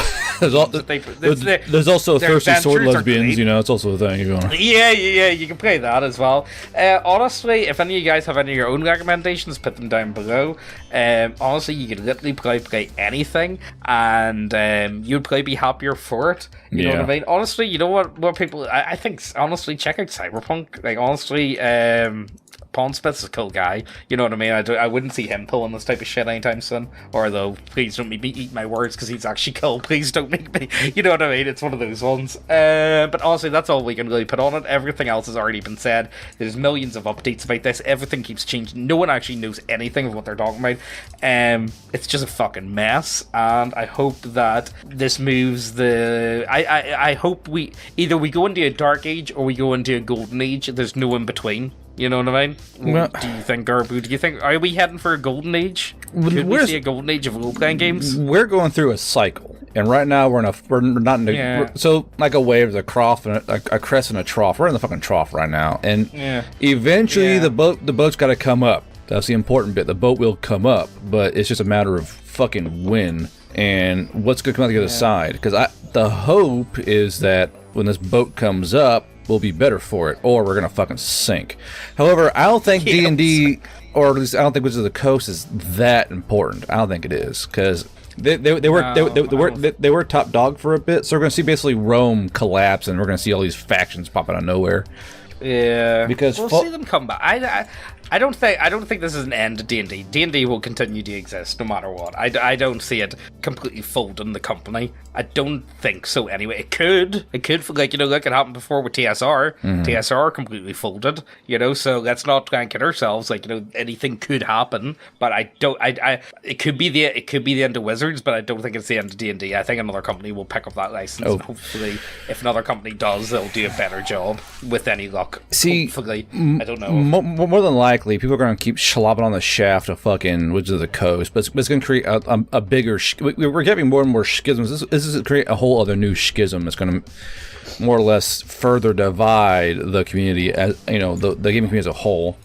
also thirsty sword lesbians, you know, it's also a thing. If you want. Yeah, you can play that as well. Honestly, if any of you guys have any of your own recommendations, put them down below. Honestly, you could literally play anything, and you'd probably be happier for it. You know what I mean? Honestly, you know what people... I think, honestly, check out Cyberpunk. Like, honestly, Pawnsmith's a cool guy. You know what I mean? I wouldn't see him pulling this type of shit anytime soon. Or, though, please don't make me eat my words, because he's actually cool. Please don't make me... You know what I mean? It's one of those ones. But honestly, that's all we can really put on it. Everything else has already been said. There's millions of updates about this. Everything keeps changing. No one actually knows anything of what they're talking about. It's just a fucking mess. And I hope that this moves the... I hope we go into a dark age or we go into a golden age. There's no in between. You know what I mean? Well, do you think, Garbu? Do you think, are we heading for a golden age? Could we see a golden age of role-playing games? We're going through a cycle, and right now we're not in a so like a wave, there's a crest and a trough. We're in the fucking trough right now, and eventually the boat's got to come up. That's the important bit. The boat will come up, but it's just a matter of fucking when and what's going to come out the other side. Because the hope is that when this boat comes up, will be better for it, or we're gonna fucking sink. However, I don't think D&D, or at least I don't think Wizards of the Coast is that important. I don't think it is, because they were top dog for a bit, so we're gonna see basically Rome collapse, and we're gonna see all these factions popping out of nowhere. Yeah, because we'll see them come back. I don't think this is an end to D&D. D&D will continue to exist no matter what. I don't see it completely folding the company. I don't think so anyway. It could, like it happened before with TSR. TSR completely folded, so let's not try and kid ourselves. Anything could happen, but it could be the end of Wizards, but I don't think it's the end of D&D. I think another company will pick up that license, and hopefully, if another company does, they'll do a better job with any luck. See, hopefully, I don't know. More than likely, people are going to keep slopping on the shaft of fucking Wizards of the Coast, but it's going to create a bigger... We're getting more and more schisms. This is going to create a whole other new schism that's going to more or less further divide the community, as the gaming community as a whole.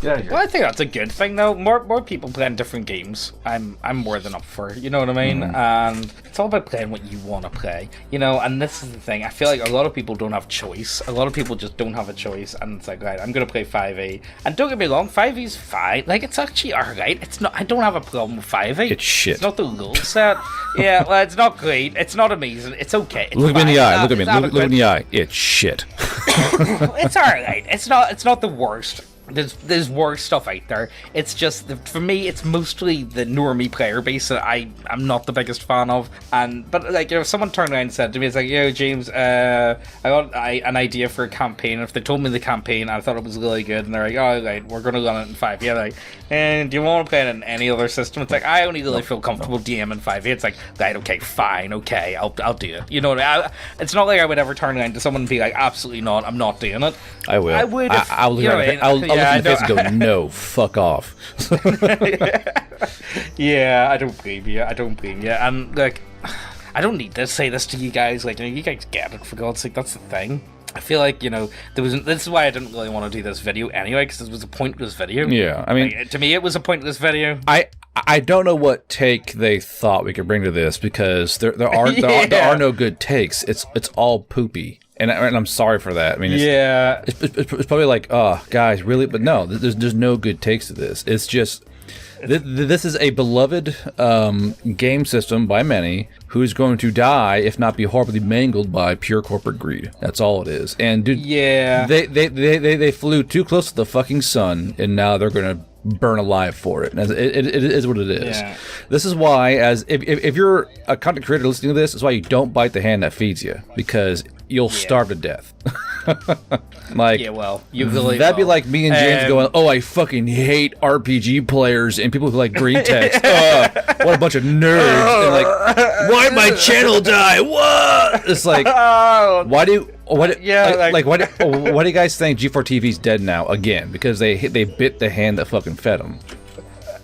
Well, I think that's a good thing, though. More people playing different games. I'm more than up for. You know what I mean? And it's all about playing what you want to play. And this is the thing. I feel like a lot of people don't have choice. A lot of people just don't have a choice, and it's like, right, I'm gonna play 5e. And don't get me wrong, 5e is fine. It's actually alright. It's not. I don't have a problem with 5e. It's shit. It's not the rule set. Yeah, well, it's not great. It's not amazing. It's okay. It's look fine. Me in the eye. Look at me. Look in the eye. It's shit. It's alright. It's not the worst. There's worse stuff out there. It's just, for me, it's mostly the normie player base that I'm not the biggest fan of. But if someone turned around and said to me, it's like, yo, James, I got an idea for a campaign. And if they told me the campaign, I thought it was really good, and they're like, oh, right, we're gonna run it in 5. Yeah, and do you want to play it in any other system? It's like, I only really feel comfortable DM in 5. It's like, right, okay, fine, okay, I'll do it. You know what I mean? It's not like I would ever turn around to someone and be like, absolutely not, I'm not doing it. I will. I would. I'll look in the face and go, no, fuck off. Yeah, I don't blame you. And I don't need to say this to you guys. You guys get it, for God's sake. That's the thing. I feel like, this is why I didn't really want to do this video anyway, because it was a pointless video. Yeah, I mean... to me, it was a pointless video. I don't know what take they thought we could bring to this, because there are no good takes. It's all poopy. And I'm sorry for that. I mean, it's probably like, oh, guys, really? But no, there's no good takes to this. It's just... This is a beloved game system by many who's going to die, if not be horribly mangled by pure corporate greed. That's all it is. And dude, they flew too close to the fucking sun, and now they're going to burn alive for it. And it is what it is. Yeah. This is why, if you're a content creator listening to this, it's why you don't bite the hand that feeds you, because you'll starve to death. You really that'd be like me and James going, oh, I fucking hate RPG players and people who like green text. What a bunch of nerds. And why'd my channel die? What? It's like, why do you guys think G4 TV's dead now again? Because they bit the hand that fucking fed them.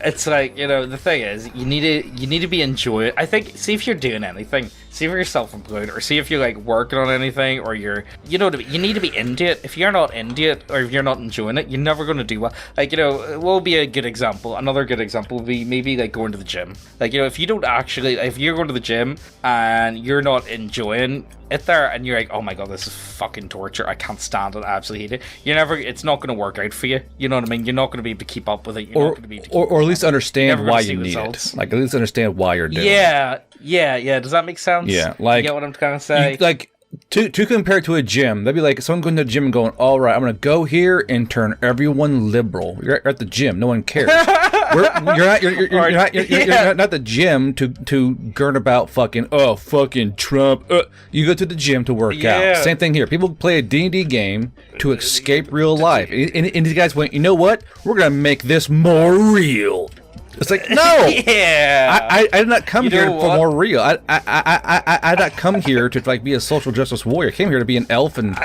It's like, the thing is, you need to be enjoying. I think, see if you're doing anything, see if you're self-employed, or see if you're working on anything, or you need to be into it. If you're not into it, or if you're not enjoying it, you're never going to do well. What will be a good example? Another good example would be maybe going to the gym. If you don't actually, if you're going to the gym and you're not enjoying it there, and you're like, oh my god, this is fucking torture, I can't stand it, I absolutely hate it, it's not going to work out for you. You know what I mean? You're not going to be able to keep up with it. You're not going to be able to keep or at least understand why you need it. At least understand why you're doing it. Yeah. Does that make sense? Yeah. You get what I'm trying to say? To compare to a gym, that'd be like someone going to the gym and going, all right, I'm going to go here and turn everyone liberal. You're at the gym. No one cares. You're not at the gym to gurn about fucking Trump. You go to the gym to work out. Same thing here. People play a D&D game to escape real life. And these guys went, you know what? We're going to make this more real. It's like, no. I did not come here for more real. I did not come here to be a social justice warrior. I came here to be an elf and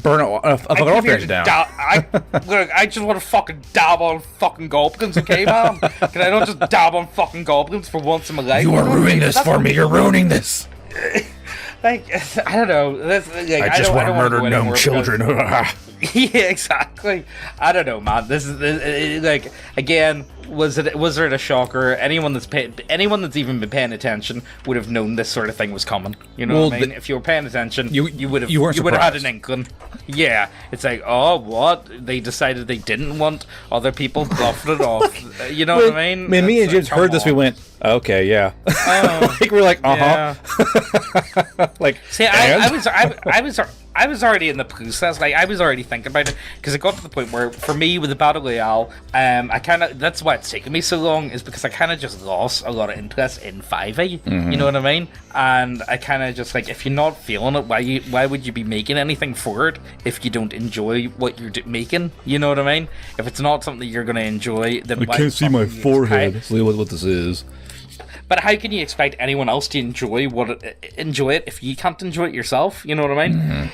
burn a fucking orphanage down. I just want to fucking dab on fucking goblins, okay, man? Can I not just dab on fucking goblins for once in my life? You are ruining this for me. You're ruining this. I don't know. I just want to murder gnome children. Yeah, exactly. I don't know, man. This is again. was it a shocker? Anyone that's even been paying attention would have known this sort of thing was coming. You know what I mean? If you were paying attention, you would have had an inkling. Yeah, it's like, oh, what? They decided they didn't want other people bluffing it off. You know what I mean? Me and James heard this, we went, okay, yeah. Like, we're like, yeah. Like, see, I was already in the process. Like, I was already thinking about it because it got to the point where, for me, with the Battle Royale, that's why it's taken me so long, is because I kind of just lost a lot of interest in 5e. Mm-hmm. You know what I mean? And I kind of just like, if you're not feeling it, why would you be making anything for it if you don't enjoy what you're making? You know what I mean? If it's not something that you're going to enjoy, then I can't see my forehead. That's what this is. But how can you expect anyone else to enjoy it if you can't enjoy it yourself? You know what I mean? Mm-hmm.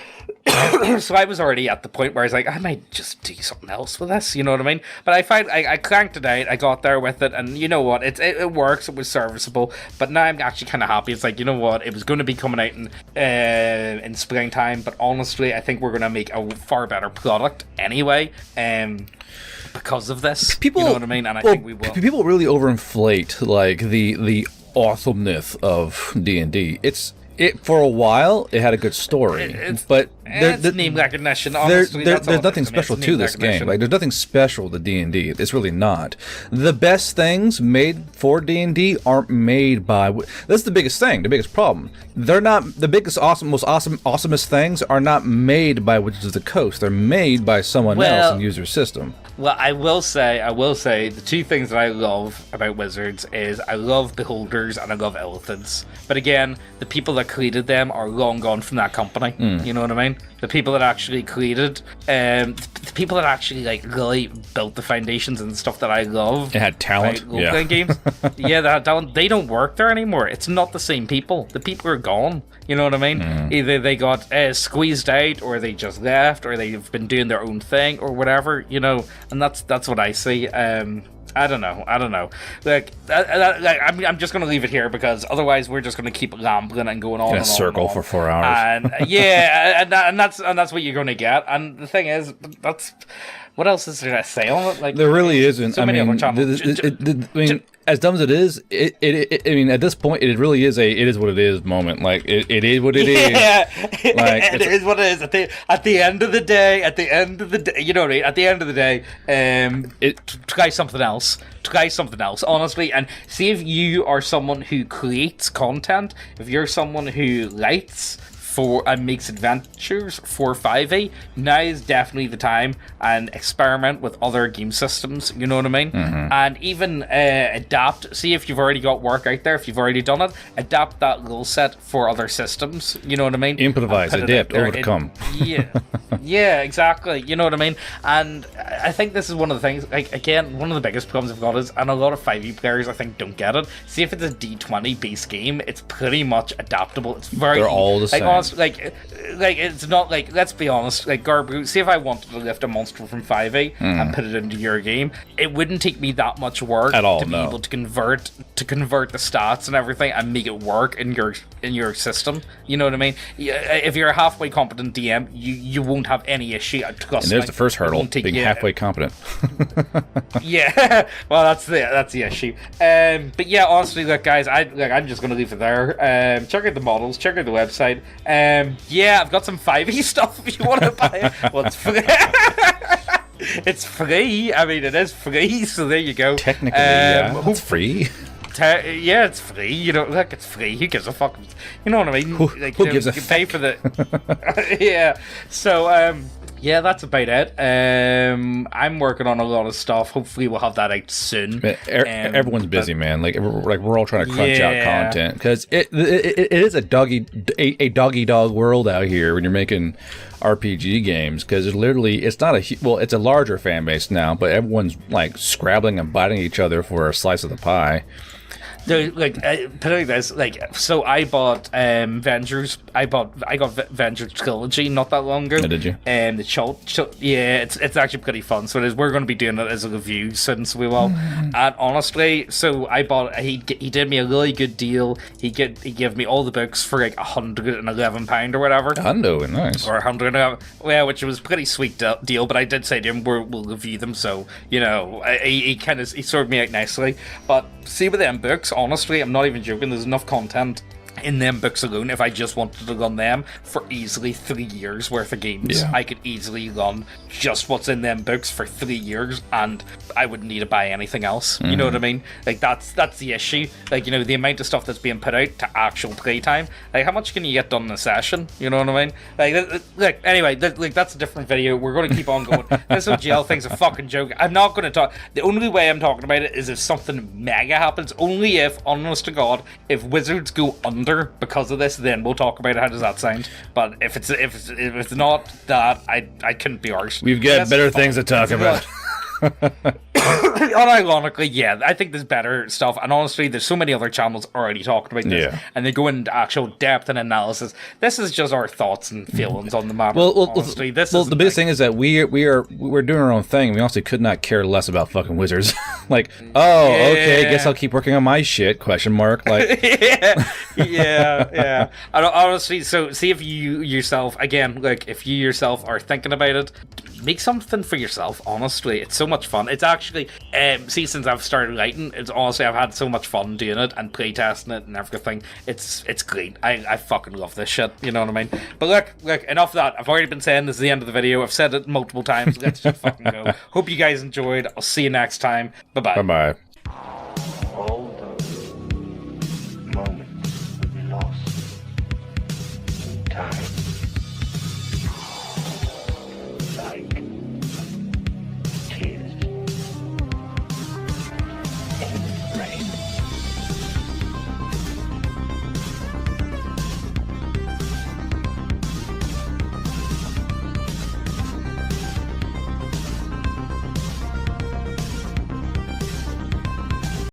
So I was already at the point where I was like, I might just do something else with this. You know what I mean? But I clanked it out. I got there with it, and you know what? It works. It was serviceable. But now I'm actually kind of happy. It's like, you know what? It was going to be coming out in springtime, but honestly, I think we're going to make a far better product anyway. Because of this, you know what I mean, and I think we will. People really overinflate like the awesomeness of D&D. For a while, it had a good story, but it's name recognition. Honestly, there's nothing special to this game. Like, there's nothing special to D&D. It's really not. The best things made for D&D aren't made by. That's the biggest thing. The biggest problem. They're not the biggest, awesomest things are not made by Wizards of the Coast. They're made by someone else and use their system. Well, I will say, the two things that I love about Wizards is I love Beholders and I love Illithids. But again, the people that created them are long gone from that company. You know what I mean? The people that actually created, the people that actually like really built the foundations and the stuff that I love. It had talent. Playing games. Yeah, they had talent. They don't work there anymore. It's not the same people. The people are gone. You know what I mean? Either they got squeezed out, or they just left, or they've been doing their own thing, or whatever. You know, and that's what I see. I don't know. Like, I'm just gonna leave it here because otherwise we're just gonna keep rambling and going on. In a circle for 4 hours. And yeah, and that's what you're gonna get. And the thing is, that's what else is there to say on it? Like, there really isn't. So many other channels. As dumb as it is, I mean, at this point, it really is it is what it is moment. Like, it is what it is. Like, it is what it is. At the end of the day, you know what I mean? At the end of the day, try something else. Try something else, honestly, and see if you are someone who creates content. If you're someone who writes for and makes adventures for 5e, now is definitely the time, and experiment with other game systems, you know what I mean? And even adapt. See if you've already got work out there, if you've already done it, adapt that rule set for other systems, you know what I mean? Improvise, adapt, overcome. Yeah, exactly, you know what I mean? And I think this is one of the things, like, again, one of the biggest problems I've got is, and a lot of 5e players I think don't get it, see if it's a D20 base game, it's pretty much adaptable. It's very, they're all the same. Like it's not like, let's be honest, like, Garbu, see if I wanted to lift a monster from 5e and put it into your game, it wouldn't take me that much work at all, to be able to convert the stats and everything and make it work in your system. You know what I mean? If you're a halfway competent DM, you won't have any issue. Trust and there's me, the first hurdle, being halfway competent. Yeah, well, that's the issue. But yeah, honestly, look, guys, I'm just gonna leave it there. Check out the models, check out the website. Yeah, I've got some 5e stuff if you want to buy it. Well, it's free. It's free. I mean, it is free, so there you go. Technically, yeah, it's free. Yeah, it's free. You know, look, it's free. Who gives a fuck? You know what I mean? Who gives a fuck? Pay for the. Yeah. So, yeah, that's about it. I'm working on a lot of stuff. Hopefully, we'll have that out soon. Everyone's busy, man. Like we're all trying to crunch out content because it is a doggy dog world out here when you're making RPG games, because it's a larger fan base now, but everyone's like scrabbling and biting each other for a slice of the pie. Put it like this, like, so I bought Vengers. I got Vengers Trilogy not that long ago. Oh, did you? Yeah, it's actually pretty fun. So we're going to be doing it as a review since we will. And honestly, so I bought. He did me a really good deal. He gave me all the books for like £111 or whatever. I know, nice. Or 100, yeah, which was a pretty sweet deal. But I did say to him, we'll review them. So he sorted me out nicely. But see, with them books, honestly, I'm not even joking. There's enough content in them books alone. If I just wanted to run them for easily 3 years worth of games, I could easily run just what's in them books for 3 years, and I wouldn't need to buy anything else. You know what I mean? Like that's the issue. Like, the amount of stuff that's being put out to actual playtime. Like, how much can you get done in a session? You know what I mean? Like anyway, that's a different video. We're going to keep on going. This OGL thing's a fucking joke. I'm not going to talk. The only way I'm talking about it is if something mega happens. Only if, honest to God, if Wizards go under because of this, then we'll talk about it. How does that sound? But if it's not that, I couldn't be arsed. We've got better things to talk about. Unironically, yeah, I think there's better stuff, and honestly, there's so many other channels already talking about this, and they go into actual depth and analysis. This is just our thoughts and feelings on the matter. Honestly, the biggest thing is that we're doing our own thing. We honestly could not care less about fucking Wizards. Like, okay, guess I'll keep working on my shit? Question mark. Like, yeah. And honestly, so see if you yourself, again, like if you yourself are thinking about it, make something for yourself. Honestly, it's so much fun. It's actually, since I've started writing, it's honestly, I've had so much fun doing it and playtesting it and everything. It's great. I fucking love this shit. You know what I mean? But look, enough of that. I've already been saying this is the end of the video. I've said it multiple times. Let's just fucking go. Hope you guys enjoyed. I'll see you next time. Bye-bye. Bye-bye.